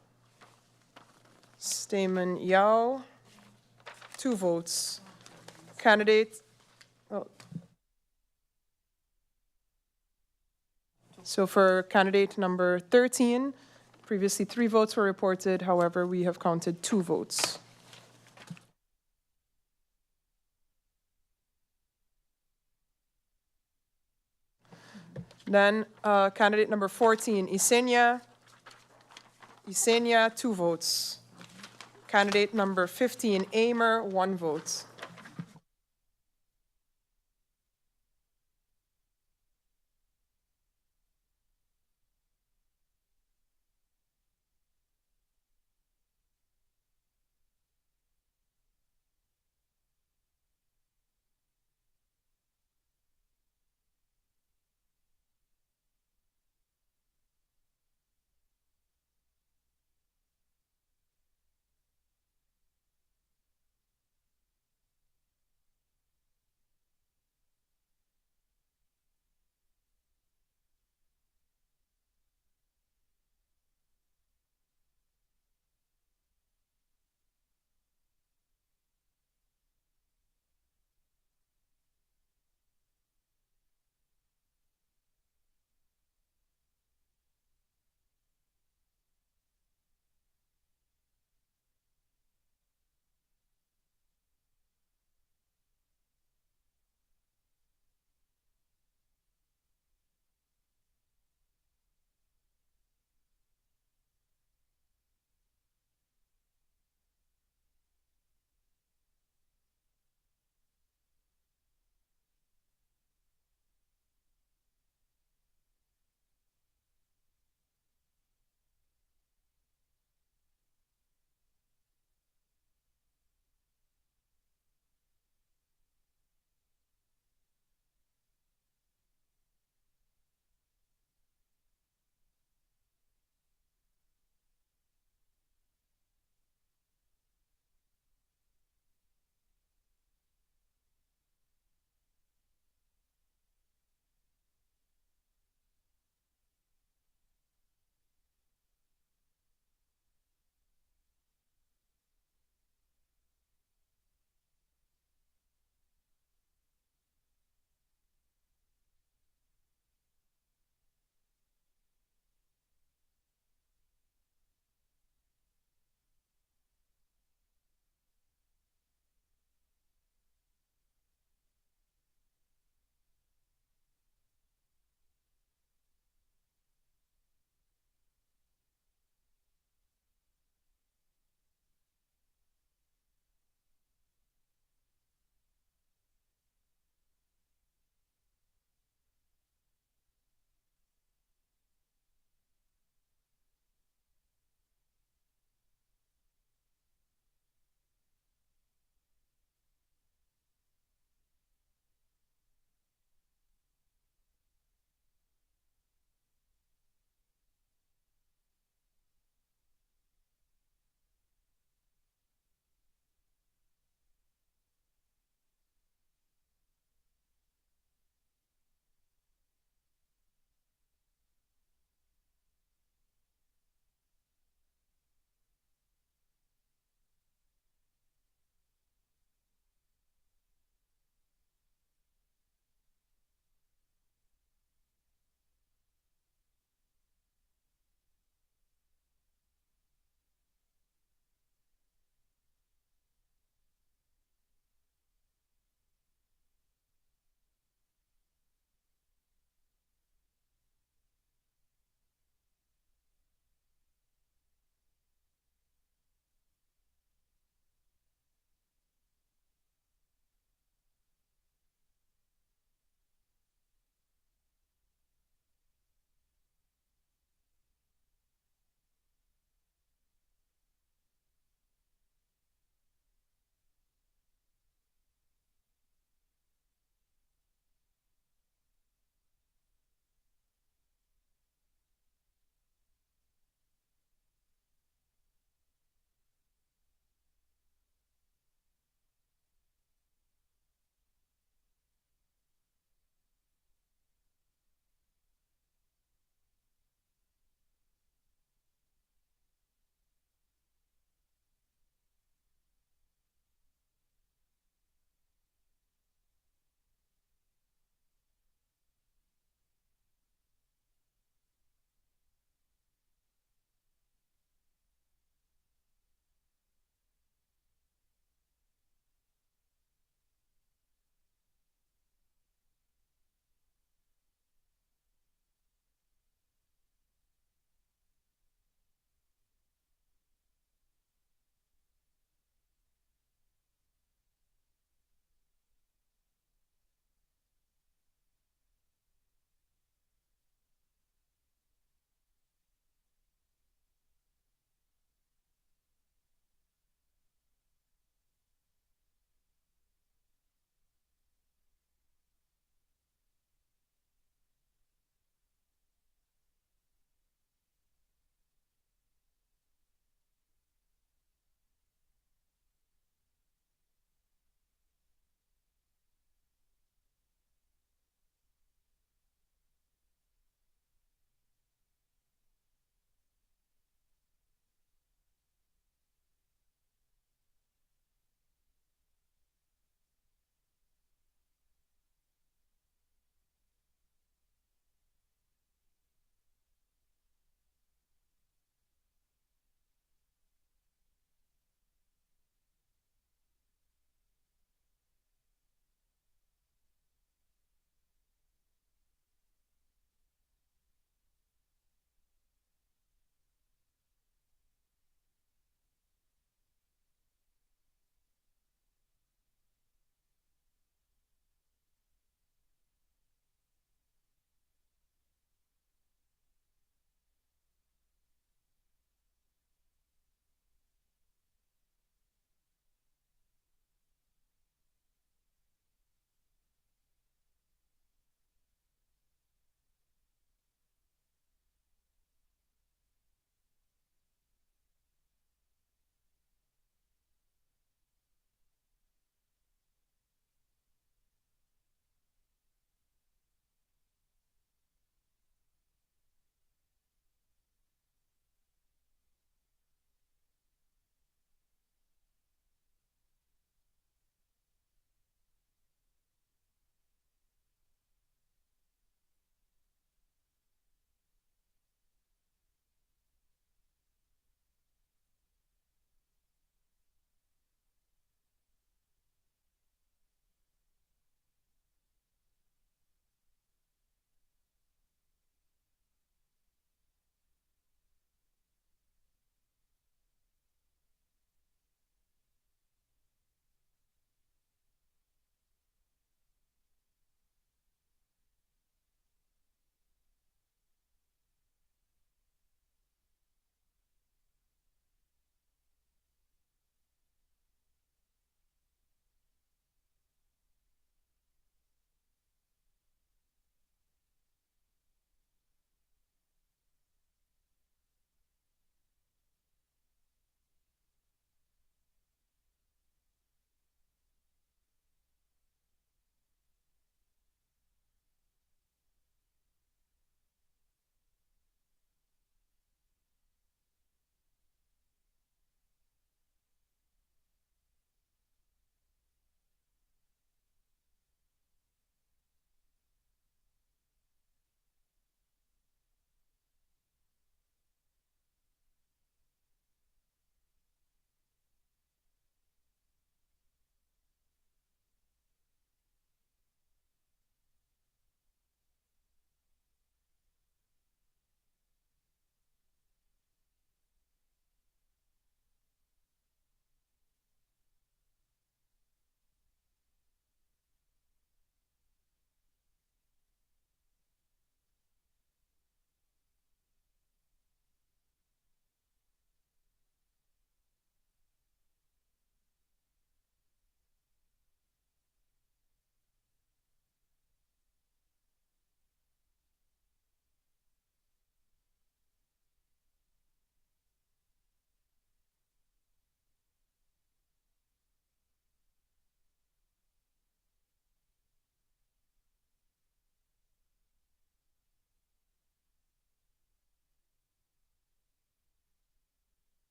Speaker 1: Stamen Yao, 2 votes. Candidate, so for candidate number 13, previously 3 votes were reported. However, we have counted 2 votes. Then candidate number 14, Isenia. Isenia, 2 votes. Candidate number 15, Amer, 1 vote.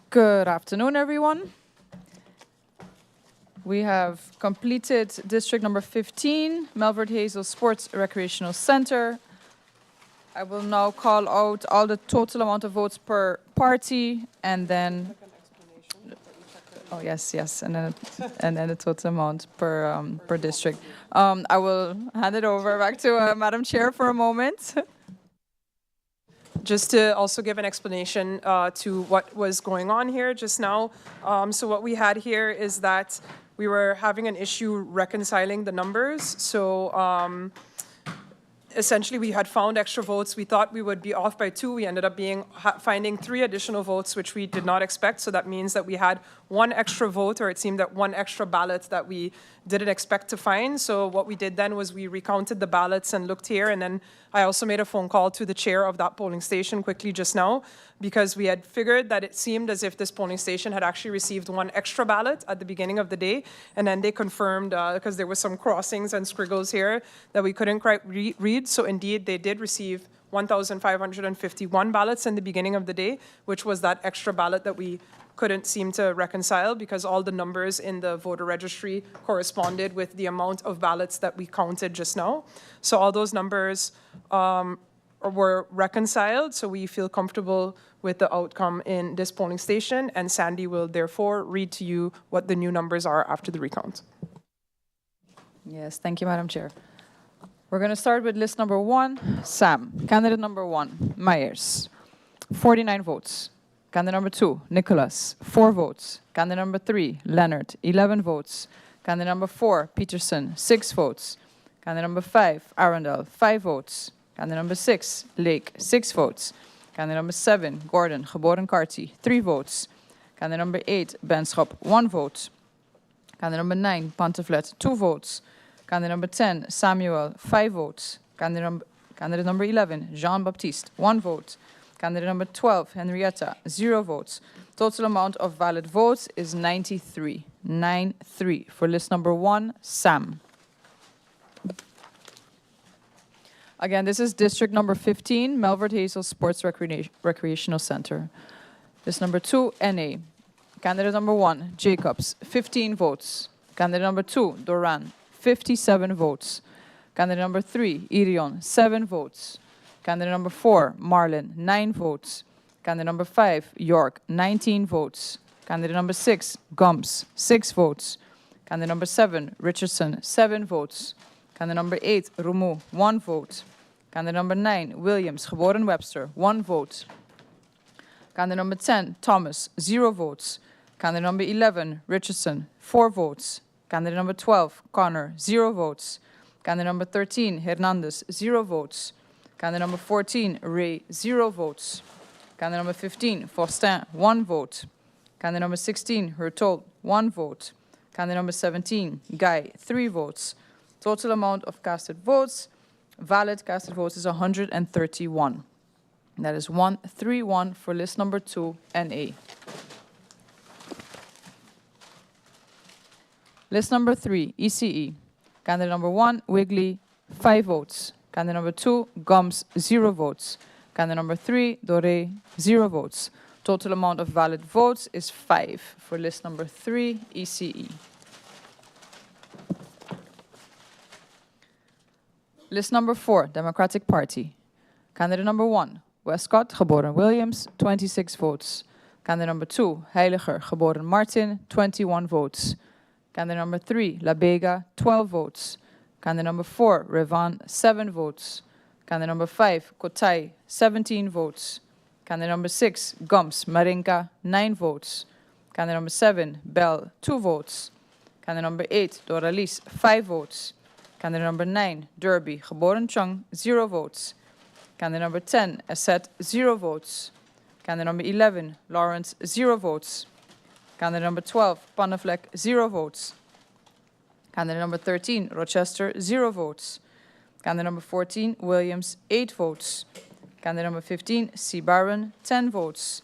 Speaker 3: Good afternoon, everyone. We have completed district number 15, Melford Hazel Sports Recreational Center. I will now call out all the total amount of votes per party and then, oh yes, and then the total amount per district. I will hand it over back to Madam Chair for a moment.
Speaker 1: Just to also give an explanation to what was going on here just now. So what we had here is that we were having an issue reconciling the numbers. So essentially, we had found extra votes. We thought we would be off by 2. We ended up finding 3 additional votes, which we did not expect. So that means that we had 1 extra vote, or it seemed that 1 extra ballot that we didn't expect to find. So what we did then was we recounted the ballots and looked here. And then I also made a phone call to the chair of that polling station quickly just now, because we had figured that it seemed as if this polling station had actually received 1 extra ballot at the beginning of the day. And then they confirmed, because there were some crossings and squiggles here that we couldn't quite read. So indeed, they did receive 1,551 ballots in the beginning of the day, which was that extra ballot that we couldn't seem to reconcile because all the numbers in the voter registry corresponded with the amount of ballots that we counted just now. So all those numbers were reconciled, so we feel comfortable with the outcome in this polling station, and Sandy will therefore read to you what the new numbers are after the recount.
Speaker 3: Yes, thank you, Madam Chair. We're going to start with list number 1, Sam. Candidate number 1, Myers, 49 votes. Candidate number 2, Nicholas, 4 votes. Candidate number 3, Leonard, 11 votes. Candidate number 4, Peterson, 6 votes. Candidate number 5, Arundel, 5 votes. Candidate number 6, Lake, 6 votes. Candidate number 7, Gordon, geboren Carty, 3 votes. Candidate number 8, Benschop, 1 vote. Candidate number 9, Panteflet, 2 votes. Candidate number 10, Samuel, 5 votes. Candidate number 11, Jean-Baptiste, 1 vote. Candidate number 12, Henrietta, 0 votes. Total amount of valid votes is 93. 9-3 for list number 1, Sam. Again, this is district number 15, Melford Hazel Sports Recreational Center. List number 2, NA. Candidate number 1, Jacobs, 15 votes. Candidate number 2, Doran, 57 votes. Candidate number 3, Irion, 7 votes. Candidate number 4, Marlin, 9 votes. Candidate number 5, York, 19 votes. Candidate number 6, Gums, 6 votes. Candidate number 7, Richardson, 7 votes. Candidate number 8, Rumu, 1 vote. Candidate number 9, Williams, geboren Webster, 1 vote. Candidate number 10, Thomas, 0 votes. Candidate number 11, Richardson, 4 votes. Candidate number 12, Connor, 0 votes. Candidate number 13, Hernandez, 0 votes. Candidate number 14, Ray, 0 votes. Candidate number 15, Faustin, 1 vote. Candidate number 16, Hertol, 1 vote. Candidate number 17, Guy, 3 votes. Total amount of casted votes, valid casted votes is 131. That is 131 for list number 2, NA. List number 3, ECE. Candidate number 1, Wigley, 5 votes. Candidate number 2, Gums, 0 votes. Candidate number 3, Doré, 0 votes. Total amount of valid votes is 5 for list number 3, ECE. List number 4, Democratic Party. Candidate number 1, Westcott, geboren Williams, 26 votes. Candidate number 2, Heiliger, geboren Martin, 21 votes. Candidate number 3, La Bega, 12 votes. Candidate number 4, Revan, 7 votes. Candidate number 5, Kotay, 17 votes. Candidate number 6, Gums, Marinka, 9 votes. Candidate number 7, Bell, 2 votes. Candidate number 8, Doralis, 5 votes. Candidate number 9, Derby, geboren Chung, 0 votes. Candidate number 10, Asset, 0 votes. Candidate number 11, Lawrence, 0 votes. Candidate number 12, Panneflek, 0 votes. Candidate number 13, Rochester, 0 votes. Candidate number 14, Williams, 8 votes. Candidate number 15, C. Barron, 10 votes.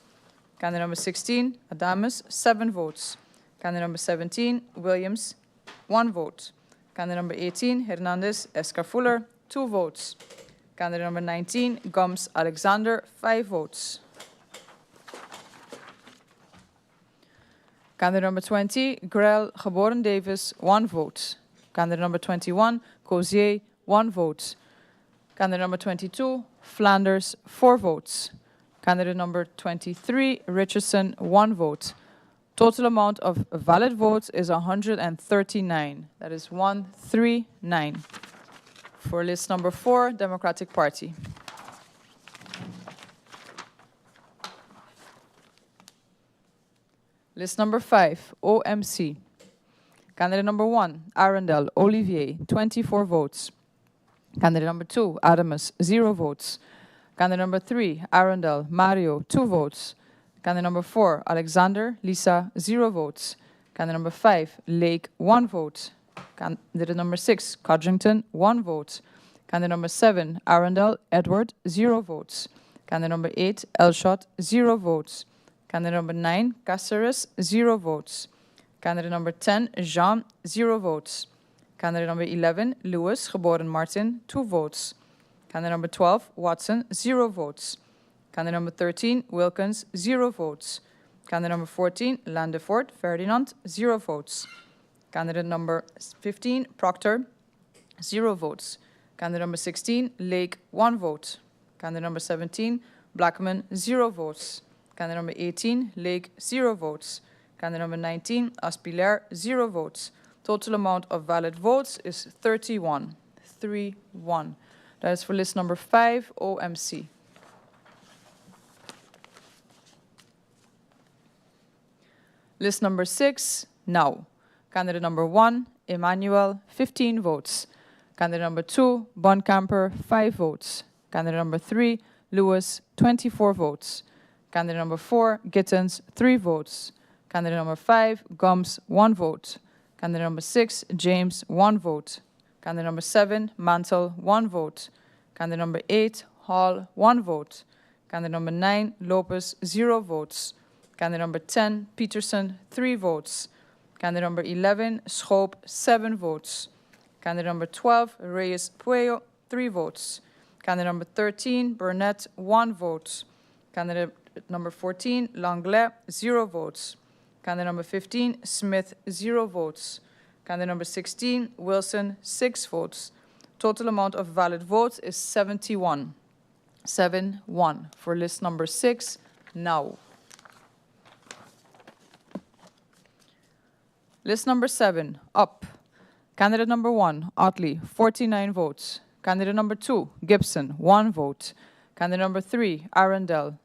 Speaker 3: Candidate number 16, Adamus, 7 votes. Candidate number 17, Williams, 1 vote. Candidate number 18, Hernandez, Escar Fuller, 2 votes. Candidate number 19, Gums, Alexander, 5 votes. Candidate number 20, Grell Geboren Davis, 1 vote. Candidate number 21, Cozier, 1 vote. Candidate number 22, Flanders, 4 votes. Candidate number 23, Richardson, 1 vote. Total amount of valid votes is 139. That is 139. For list number 4, Democratic Party. List number 5, OMC. Candidate number 1, Arundel Olivier, 24 votes. Candidate number 2, Adamus, 0 votes. Candidate number 3, Arundel Mario, 2 votes. Candidate number 4, Alexander Lisa, 0 votes. Candidate number 5, Lake, 1 vote. Candidate number 6, Codrington, 1 vote. Candidate number 7, Arundel Edward, 0 votes. Candidate number 8, Elshot, 0 votes. Candidate number 9, Caceres, 0 votes. Candidate number 10, Jean, 0 votes. Candidate number 11, Lewis, geboren Martin, 2 votes. Candidate number 12, Watson, 0 votes. Candidate number 13, Wilkins, 0 votes. Candidate number 14, Landefort Ferdinand, 0 votes. Candidate number 15, Proctor, 0 votes. Candidate number 16, Lake, 1 vote. Candidate number 17, Blackman, 0 votes. Candidate number 18, Lake, 0 votes. Candidate number 19, Aspilaire, 0 votes. Total amount of valid votes is 31. 3-1. That is for list number 5, OMC. List number 6, now. Candidate number 1, Emmanuel, 15 votes. Candidate number 2, Bonkamper, 5 votes. Candidate number 3, Lewis, 24 votes. Candidate number 4, Gittens, 3 votes. Candidate number 5, Gums, 1 vote. Candidate number 6, James, 1 vote. Candidate number 7, Mantle, 1 vote. Candidate number 8, Hall, 1 vote. Candidate number 9, Lopez, 0 votes. Candidate number 10, Peterson, 3 votes. Candidate number 11, Schoop, 7 votes. Candidate number 12, Reyes Puello, 3 votes. Candidate number 13, Burnett, 1 vote. Candidate number 14, Langlais, 0 votes. Candidate number 15, Smith, 0 votes. Candidate number 16, Wilson, 6 votes. Total amount of valid votes is 71. 7-1 for list number 6, now. List number 7, up. Candidate number 1, Otley, 49 votes. Candidate number 2, Gibson, 1 vote. Candidate number 3, Arundel,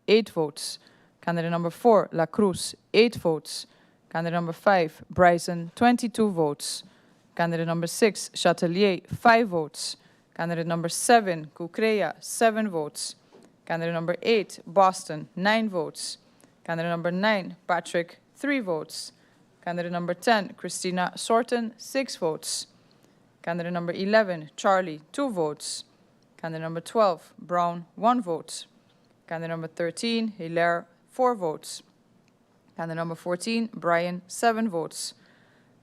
Speaker 3: 8 votes. Candidate number 4, La Cruz, 8 votes. Candidate number 5, Bryson, 22 votes. Candidate number 6, Chatelier, 5 votes. Candidate number 7, Cucreya, 7 votes. Candidate number 8, Boston, 9 votes. Candidate number 9, Patrick, 3 votes. Candidate number 10, Christina Sorten, 6 votes. Candidate number 11, Charlie, 2 votes. Candidate number 12, Brown, 1 vote. Candidate number 13, Hilaire, 4 votes. Candidate number 14, Brian, 7 votes.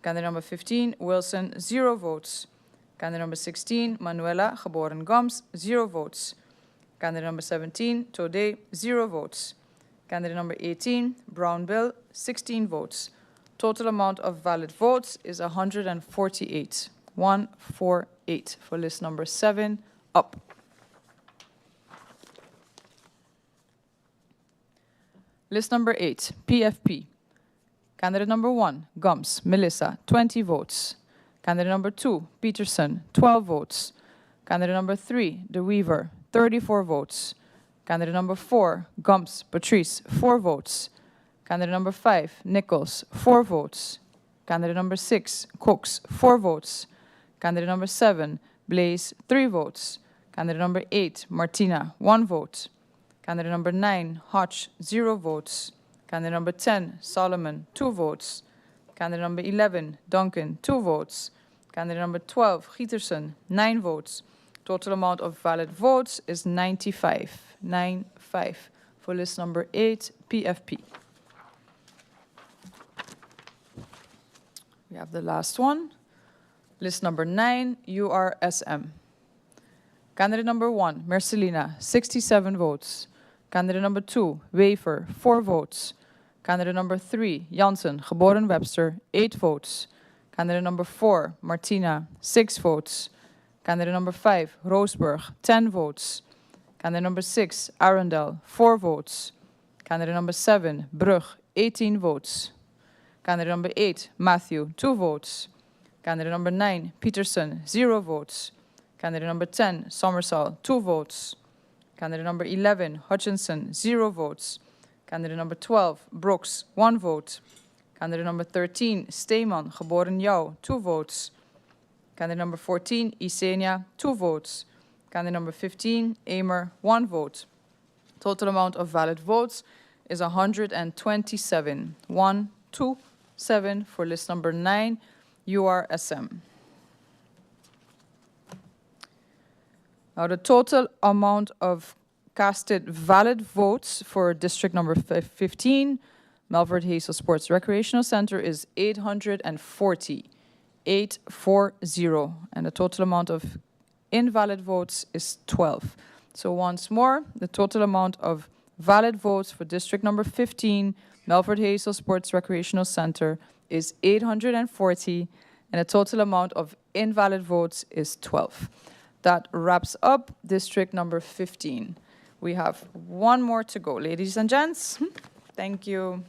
Speaker 3: Candidate number 15, Wilson, 0 votes. Candidate number 16, Manuela, geboren Gums, 0 votes. Candidate number 17, Tode, 0 votes. Candidate number 18, Brown Bill, 16 votes. Total amount of valid votes is 148. 148 for list number 7, up. List number 8, PFP. Candidate number 1, Gums, Melissa, 20 votes. Candidate number 2, Peterson, 12 votes. Candidate number 3, De Weaver, 34 votes. Candidate number 4, Gums, Patrice, 4 votes. Candidate number 5, Nichols, 4 votes. Candidate number 6, Cooks, 4 votes. Candidate number 7, Blaze, 3 votes. Candidate number 8, Martina, 1 vote. Candidate number 9, Hodge, 0 votes. Candidate number 10, Solomon, 2 votes. Candidate number 11, Duncan, 2 votes. Candidate number 12, Gietersen, 9 votes. Total amount of valid votes is 95. 95 for list number 8, PFP. We have the last one. List number 9, URSM. Candidate number 1, Mercelina, 67 votes. Candidate number 2, Wafer, 4 votes. Candidate number 3, Janssen, geboren Webster, 8 votes. Candidate number 4, Martina, 6 votes. Candidate number 5, Roosburg, 10 votes. Candidate number 6, Arundel, 4 votes. Candidate number 7, Brug, 18 votes. Candidate number 8, Matthew, 2 votes. Candidate number 9, Peterson, 0 votes. Candidate number 10, Somersall, 2 votes. Candidate number 11, Hutchinson, 0 votes. Candidate number 12, Brooks, 1 vote. Candidate number 13, Steeman, geboren Jou, 2 votes. Candidate number 14, Isenia, 2 votes. Candidate number 15, Amer, 1 vote. Total amount of valid votes is 127. 127 for list number 9, URSM. Now the total amount of casted valid votes for district number 15, Melford Hazel Sports Recreational Center, is 840. 840. And the total amount of invalid votes is 12. So once more, the total amount of valid votes for district number 15, Melford Hazel Sports Recreational Center, is 840, and the total amount of invalid votes is 12. That wraps up district number 15. We have one more to go, ladies and gents. Thank you.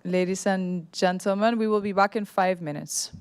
Speaker 3: Ladies and gentlemen, we will be back in 5 minutes.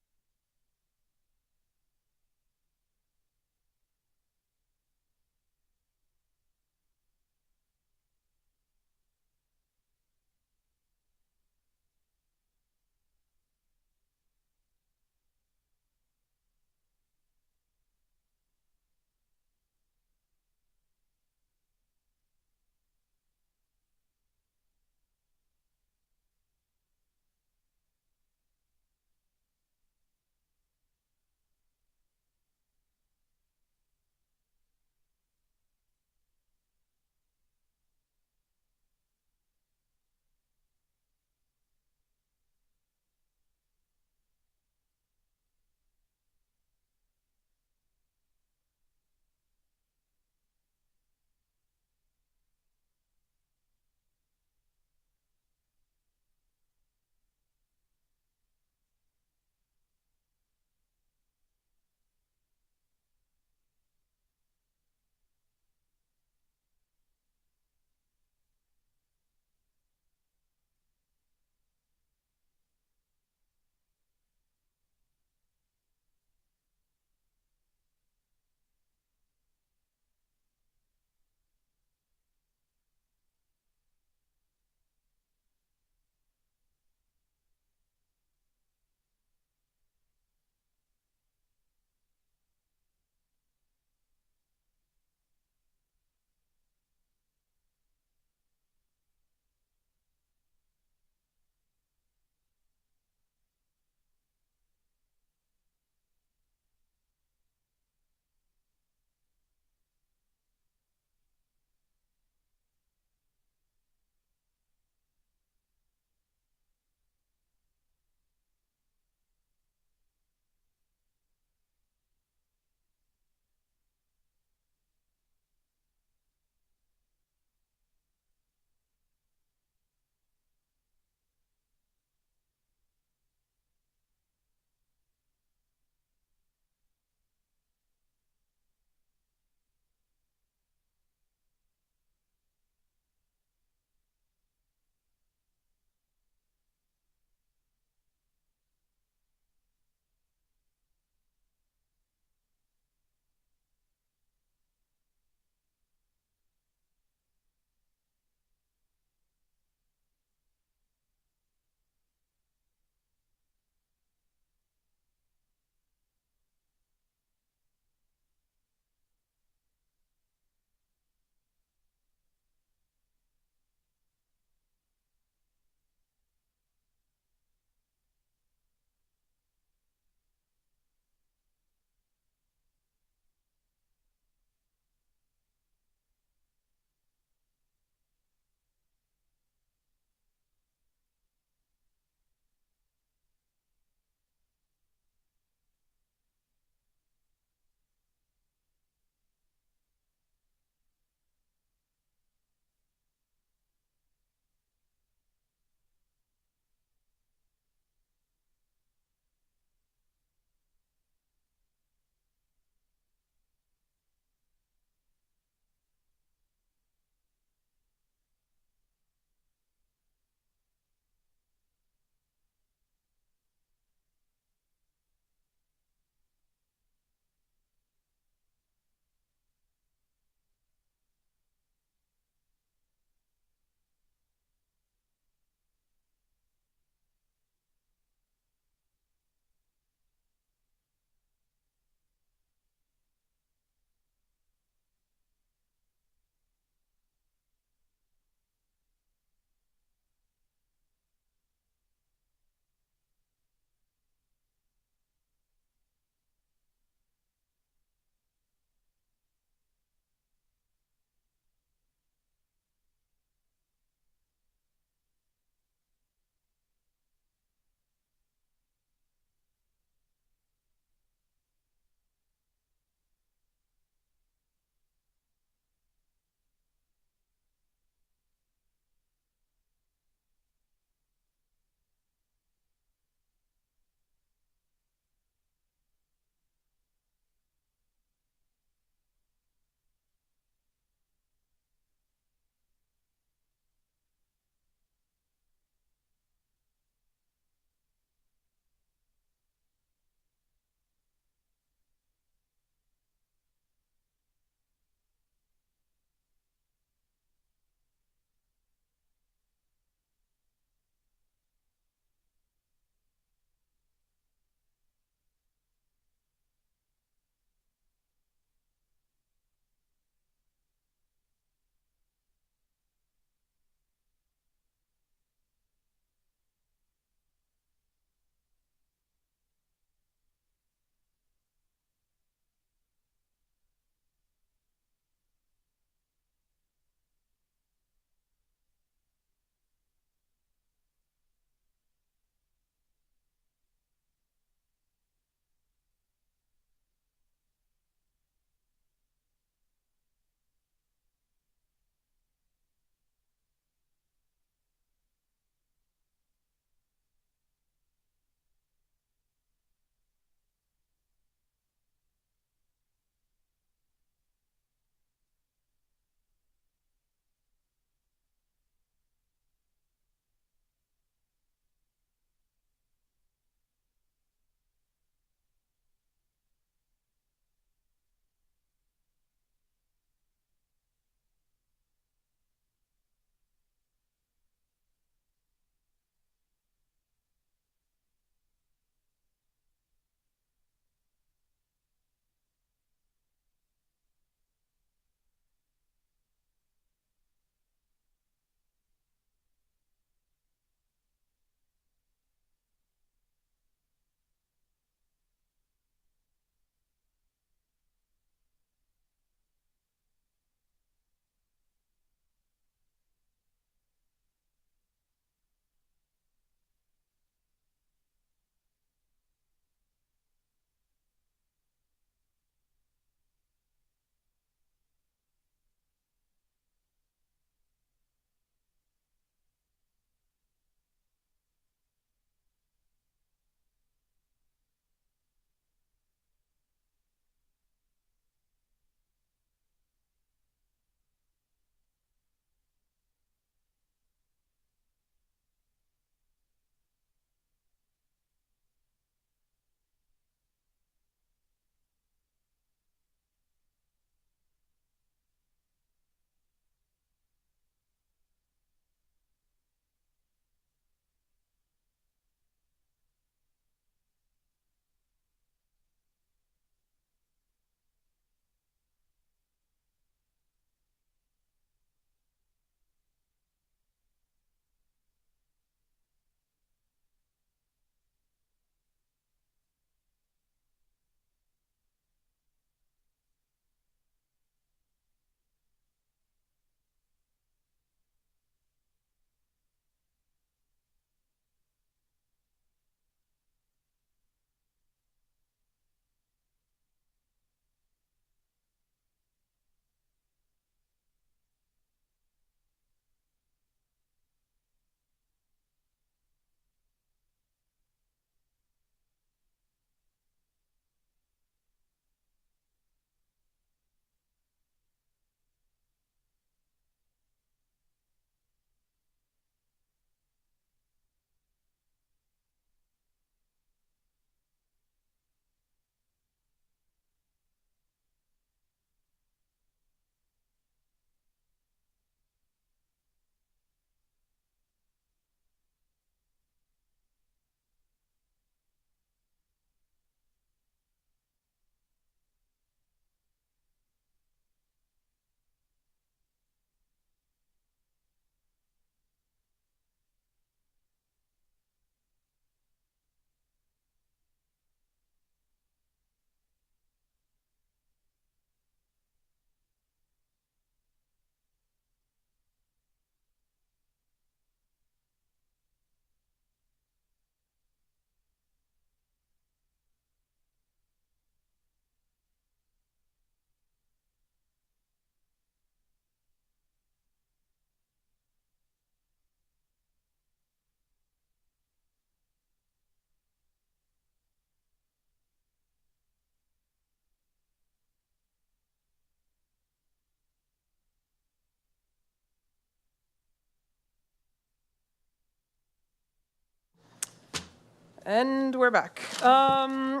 Speaker 1: And we're back. I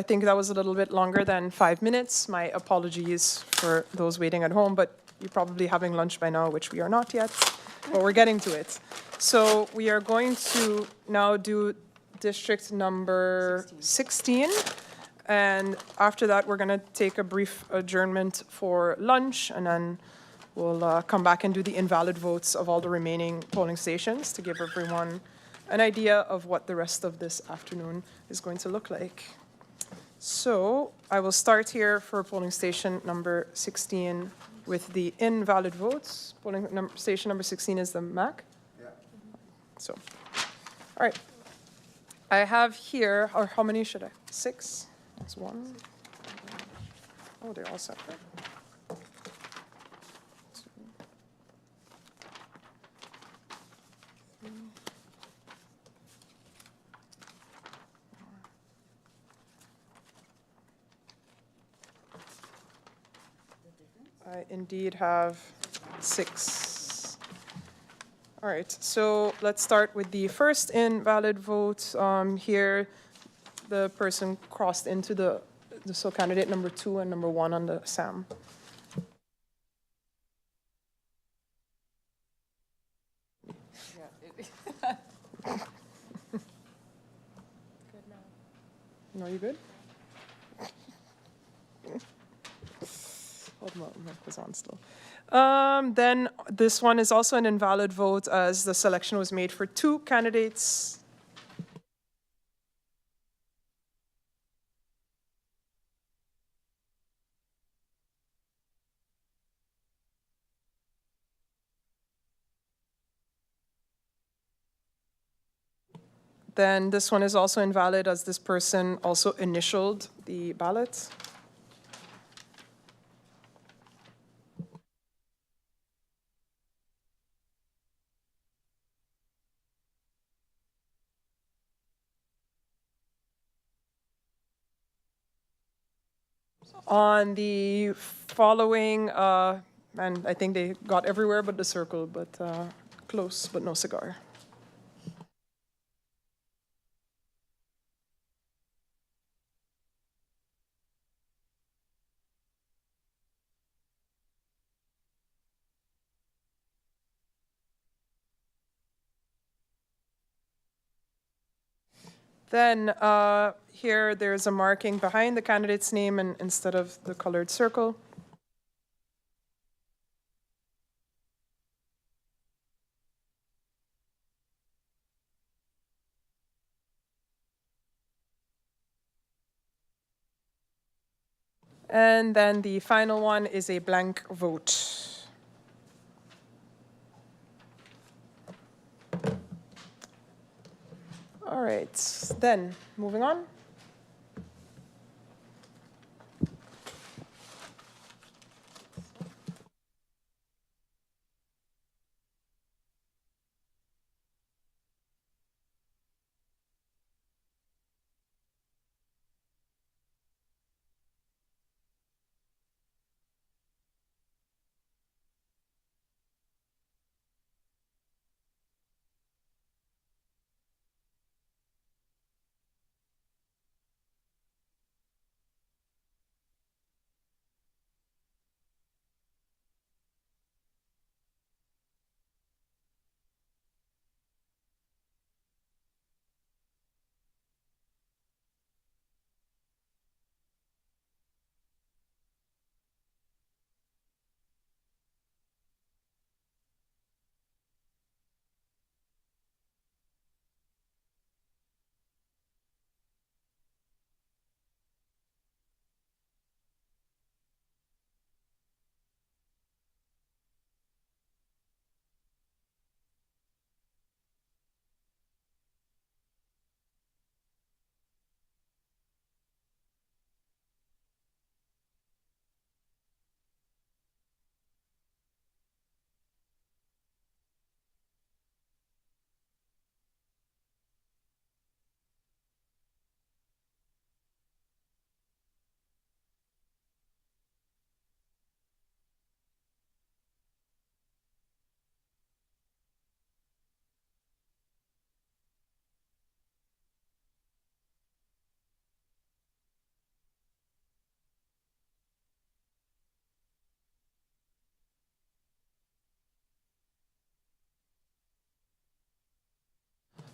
Speaker 1: think that was a little bit longer than 5 minutes. My apologies for those waiting at home, but you're probably having lunch by now, which we are not yet, but we're getting to it. So we are going to now do district number 16. And after that, we're going to take a brief adjournment for lunch, and then we'll come back and do the invalid votes of all the remaining polling stations to give everyone an idea of what the rest of this afternoon is going to look like. So I will start here for polling station number 16 with the invalid votes. Station number 16 is the MAC. Yeah. So, all right. I have here, or how many should I? 6? That's 1. Oh, they're all separate. I indeed have 6. All right, so let's start with the first invalid vote. Here, the person crossed into so candidate number 2 and number 1 on the SAM. No, you good? Hold on, my mic was on still. Then this one is also an invalid vote as the selection was made for 2 candidates. Then this one is also invalid as this person also initialed the ballot. On the following, and I think they got everywhere but the circle, but close, but no cigar. Then here there's a marking behind the candidate's name and instead of the colored circle. And then the final one is a blank vote. All right, then moving on.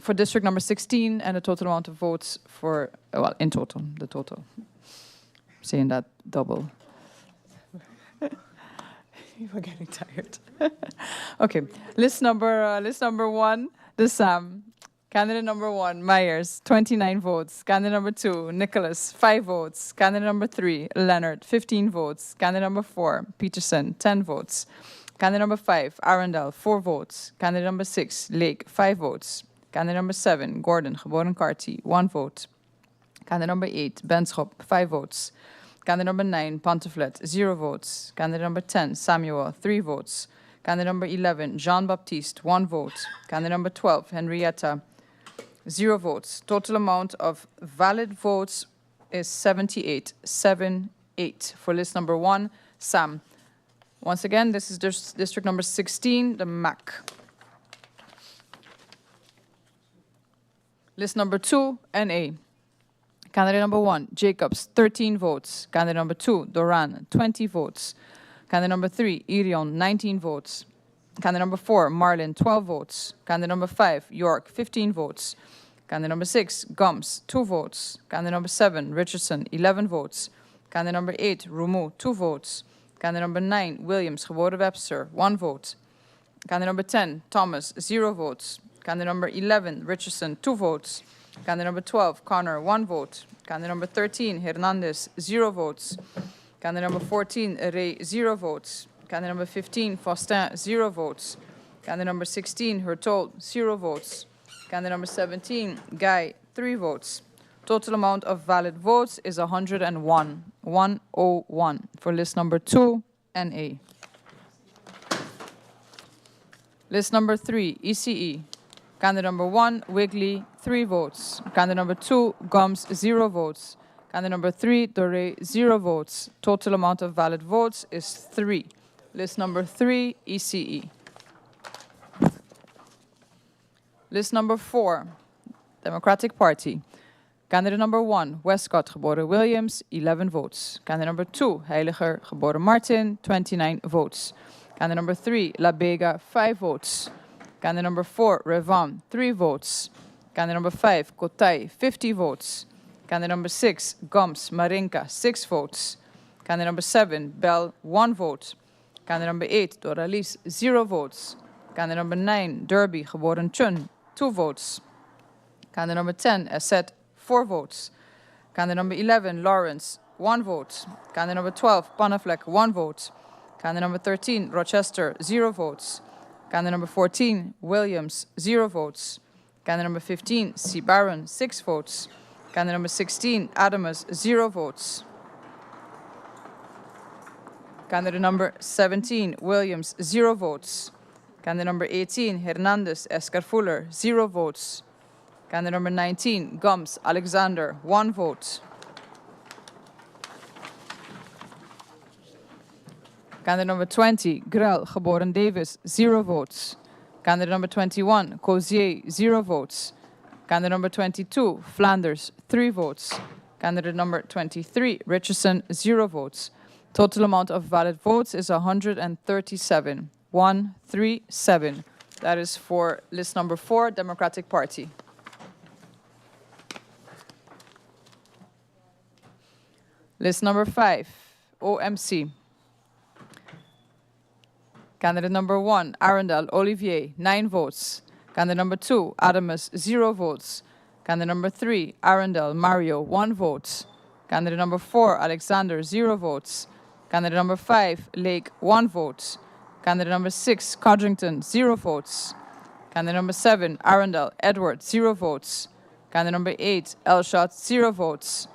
Speaker 3: For district number 16, and the total amount of votes for, well, in total, the total. Saying that double.
Speaker 1: You were getting tired.
Speaker 3: Okay, list number 1, the SAM. Candidate number 1, Myers, 29 votes. Candidate number 2, Nicholas, 5 votes. Candidate number 3, Leonard, 15 votes. Candidate number 4, Peterson, 10 votes. Candidate number 5, Arundel, 4 votes. Candidate number 6, Lake, 5 votes. Candidate number 7, Gordon, geboren Carty, 1 vote. Candidate number 8, Benschop, 5 votes. Candidate number 9, Ponteflet, 0 votes. Candidate number 10, Samuel, 3 votes. Candidate number 11, Jean-Baptiste, 1 vote. Candidate number 12, Henrietta, 0 votes. Total amount of valid votes is 78. For list number 1, Sam. Once again, this is district number 16, the MAC. List number 2, NA. Candidate number 1, Jacobs, 13 votes. Candidate number 2, Doran, 20 votes. Candidate number 3, Irion, 19 votes. Candidate number 4, Marlin, 12 votes. Candidate number 5, York, 15 votes. Candidate number 6, Gums, 2 votes. Candidate number 7, Richardson, 11 votes. Candidate number 8, Rumu, 2 votes. Candidate number 9, Williams, geboren Webster, 1 vote. Candidate number 10, Thomas, 0 votes. Candidate number 11, Richardson, 2 votes. Candidate number 12, Connor, 1 vote. Candidate number 13, Hernandez, 0 votes. Candidate number 14, Ray, 0 votes. Candidate number 15, Faustin, 0 votes. Candidate number 16, Hertol, 0 votes. Candidate number 17, Guy, 3 votes. Total amount of valid votes is 101. 101 for list number 2, NA. List number 3, ECE. Candidate number 1, Wigley, 3 votes. Candidate number 2, Gums, 0 votes. Candidate number 3, Dore, 0 votes. Total amount of valid votes is 3. List number 3, ECE. List number 4, Democratic Party. Candidate number 1, Westcott, geboren Williams, 11 votes. Candidate number 2, Heiliger, geboren Martin, 29 votes. Candidate number 3, La Bega, 5 votes. Candidate number 4, Revan, 3 votes. Candidate number 5, Kotay, 50 votes. Candidate number 6, Gums, Marinka, 6 votes. Candidate number 7, Bell, 1 vote. Candidate number 8, Doralis, 0 votes. Candidate number 9, Derby, geboren Chun, 2 votes. Candidate number 10, Asset, 4 votes. Candidate number 11, Lawrence, 1 vote. Candidate number 12, Panaflek, 1 vote. Candidate number 13, Rochester, 0 votes. Candidate number 14, Williams, 0 votes. Candidate number 15, C. Barron, 6 votes. Candidate number 16, Adamus, 0 votes. Candidate number 17, Williams, 0 votes. Candidate number 18, Hernandez, Escar Fuller, 0 votes. Candidate number 19, Gums, Alexander, 1 vote. Candidate number 20, Grell, geboren Davis, 0 votes. Candidate number 21, Cozier, 0 votes. Candidate number 22, Flanders, 3 votes. Candidate number 23, Richardson, 0 votes. Total amount of valid votes is 137. 137. That is for list number 4, Democratic Party. List number 5, OMC. Candidate number 1, Arundel Olivier, 9 votes. Candidate number 2, Adamus, 0 votes. Candidate number 3, Arundel Mario, 1 vote. Candidate number 4, Alexander, 0 votes. Candidate number 5, Lake, 1 vote. Candidate number 6, Codrington, 0 votes. Candidate number 7, Arundel Edward, 0 votes. Candidate number 8, Elshot, 0 votes.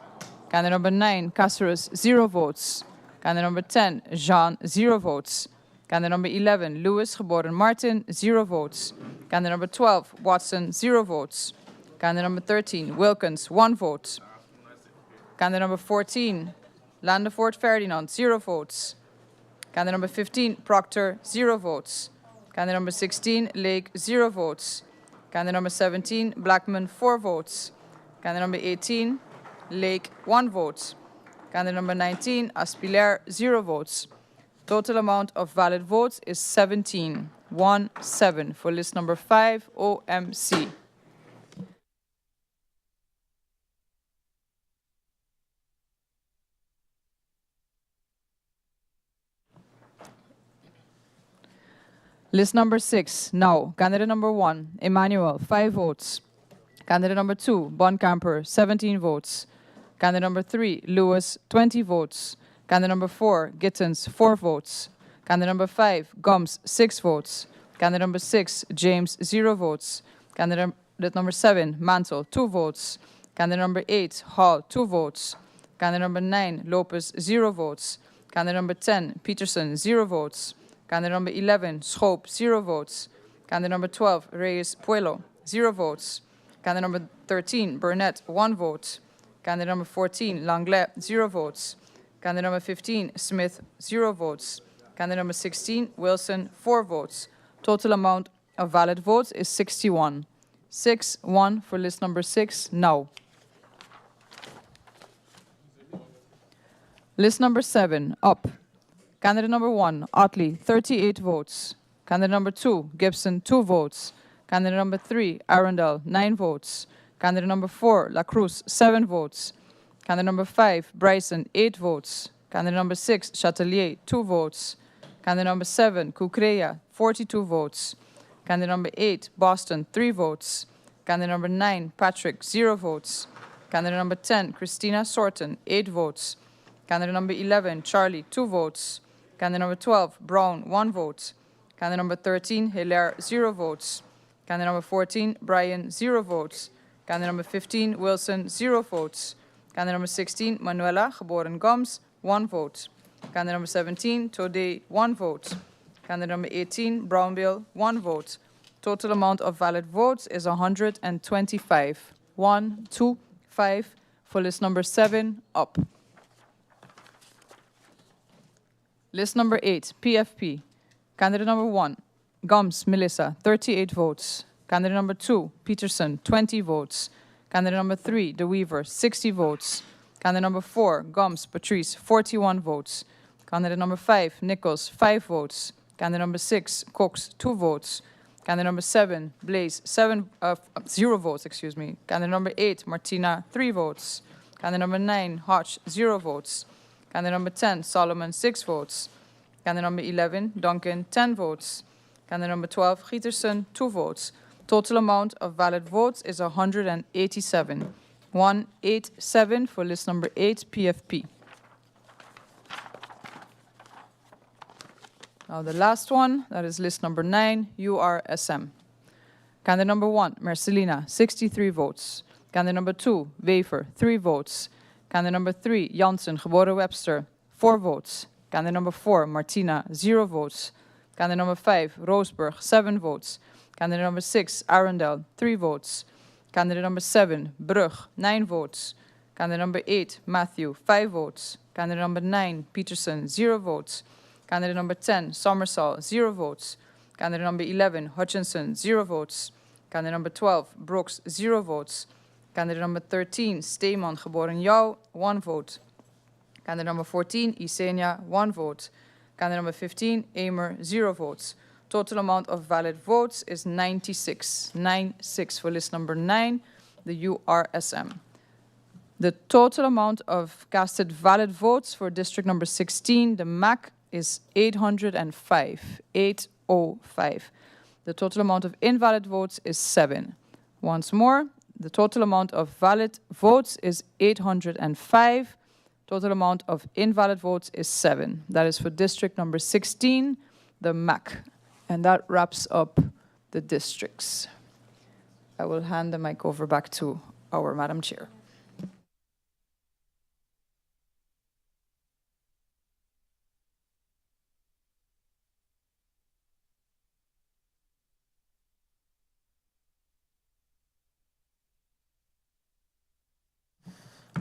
Speaker 3: Candidate number 9, Caceres, 0 votes. Candidate number 10, Jean, 0 votes. Candidate number 11, Lewis, geboren Martin, 0 votes. Candidate number 12, Watson, 0 votes. Candidate number 13, Wilkins, 1 vote. Candidate number 14, Landefort Ferdinand, 0 votes. Candidate number 15, Proctor, 0 votes. Candidate number 16, Lake, 0 votes. Candidate number 17, Blackman, 4 votes. Candidate number 18, Lake, 1 vote. Candidate number 19, Aspilaire, 0 votes. Total amount of valid votes is 17. 17 for list number 5, OMC. List number 6, now. Candidate number 1, Emmanuel, 5 votes. Candidate number 2, Bonkamper, 17 votes. Candidate number 3, Lewis, 20 votes. Candidate number 4, Gittens, 4 votes. Candidate number 5, Gums, 6 votes. Candidate number 6, James, 0 votes. Candidate number 7, Mantle, 2 votes. Candidate number 8, Hall, 2 votes. Candidate number 9, Lopez, 0 votes. Candidate number 10, Peterson, 0 votes. Candidate number 11, Schoop, 0 votes. Candidate number 12, Reyes Puelo, 0 votes. Candidate number 13, Burnett, 1 vote. Candidate number 14, Langlais, 0 votes. Candidate number 15, Smith, 0 votes. Candidate number 16, Wilson, 4 votes. Total amount of valid votes is 61. 6-1 for list number 6, no. List number 7, up. Candidate number 1, Otley, 38 votes. Candidate number 2, Gibson, 2 votes. Candidate number 3, Arundel, 9 votes. Candidate number 4, La Cruz, 7 votes. Candidate number 5, Bryson, 8 votes. Candidate number 6, Chatelier, 2 votes. Candidate number 7, Kucreya, 42 votes. Candidate number 8, Boston, 3 votes. Candidate number 9, Patrick, 0 votes. Candidate number 10, Christina Sorton, 8 votes. Candidate number 11, Charlie, 2 votes. Candidate number 12, Brown, 1 vote. Candidate number 13, Hilaire, 0 votes. Candidate number 14, Brian, 0 votes. Candidate number 15, Wilson, 0 votes. Candidate number 16, Manuela, geboren Goms, 1 vote. Candidate number 17, Tode, 1 vote. Candidate number 18, Brownbill, 1 vote. Total amount of valid votes is 125. 1, 2, 5 for list number 7, up. List number 8, PFP. Candidate number 1, Gums, Melissa, 38 votes. Candidate number 2, Peterson, 20 votes. Candidate number 3, De Weaver, 60 votes. Candidate number 4, Gums, Patrice, 41 votes. Candidate number 5, Nichols, 5 votes. Candidate number 6, Cox, 2 votes. Candidate number 7, Blaze, 0 votes, excuse me. Candidate number 8, Martina, 3 votes. Candidate number 9, Hodge, 0 votes. Candidate number 10, Solomon, 6 votes. Candidate number 11, Duncan, 10 votes. Candidate number 12, Gietersen, 2 votes. Total amount of valid votes is 187. 187 for list number 8, PFP. Now the last one, that is list number 9, URSM. Candidate number 1, Marcelina, 63 votes. Candidate number 2, Wever, 3 votes. Candidate number 3, Janssen, geboren Webster, 4 votes. Candidate number 4, Martina, 0 votes. Candidate number 5, Roosburg, 7 votes. Candidate number 6, Arundel, 3 votes. Candidate number 7, Brug, 9 votes. Candidate number 8, Matthew, 5 votes. Candidate number 9, Peterson, 0 votes. Candidate number 10, Sommersal, 0 votes. Candidate number 11, Hutchinson, 0 votes. Candidate number 12, Brooks, 0 votes. Candidate number 13, Steeman, geboren Jou, 1 vote. Candidate number 14, Isenia, 1 vote. Candidate number 15, Amer, 0 votes. Total amount of valid votes is 96. 96 for list number 9, the URSM. The total amount of casted valid votes for district number 16, the MAC, is 805. 805. The total amount of invalid votes is 7. Once more, the total amount of valid votes is 805. Total amount of invalid votes is 7. That is for district number 16, the MAC. And that wraps up the districts. I will hand the mic over back to our Madam Chair.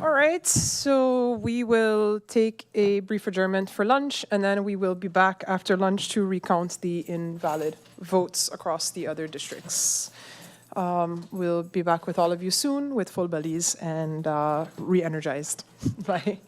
Speaker 1: All right, so we will take a brief adjournment for lunch, and then we will be back after lunch to recount the invalid votes across the other districts. We'll be back with all of you soon with full bellies and re-energized. Bye.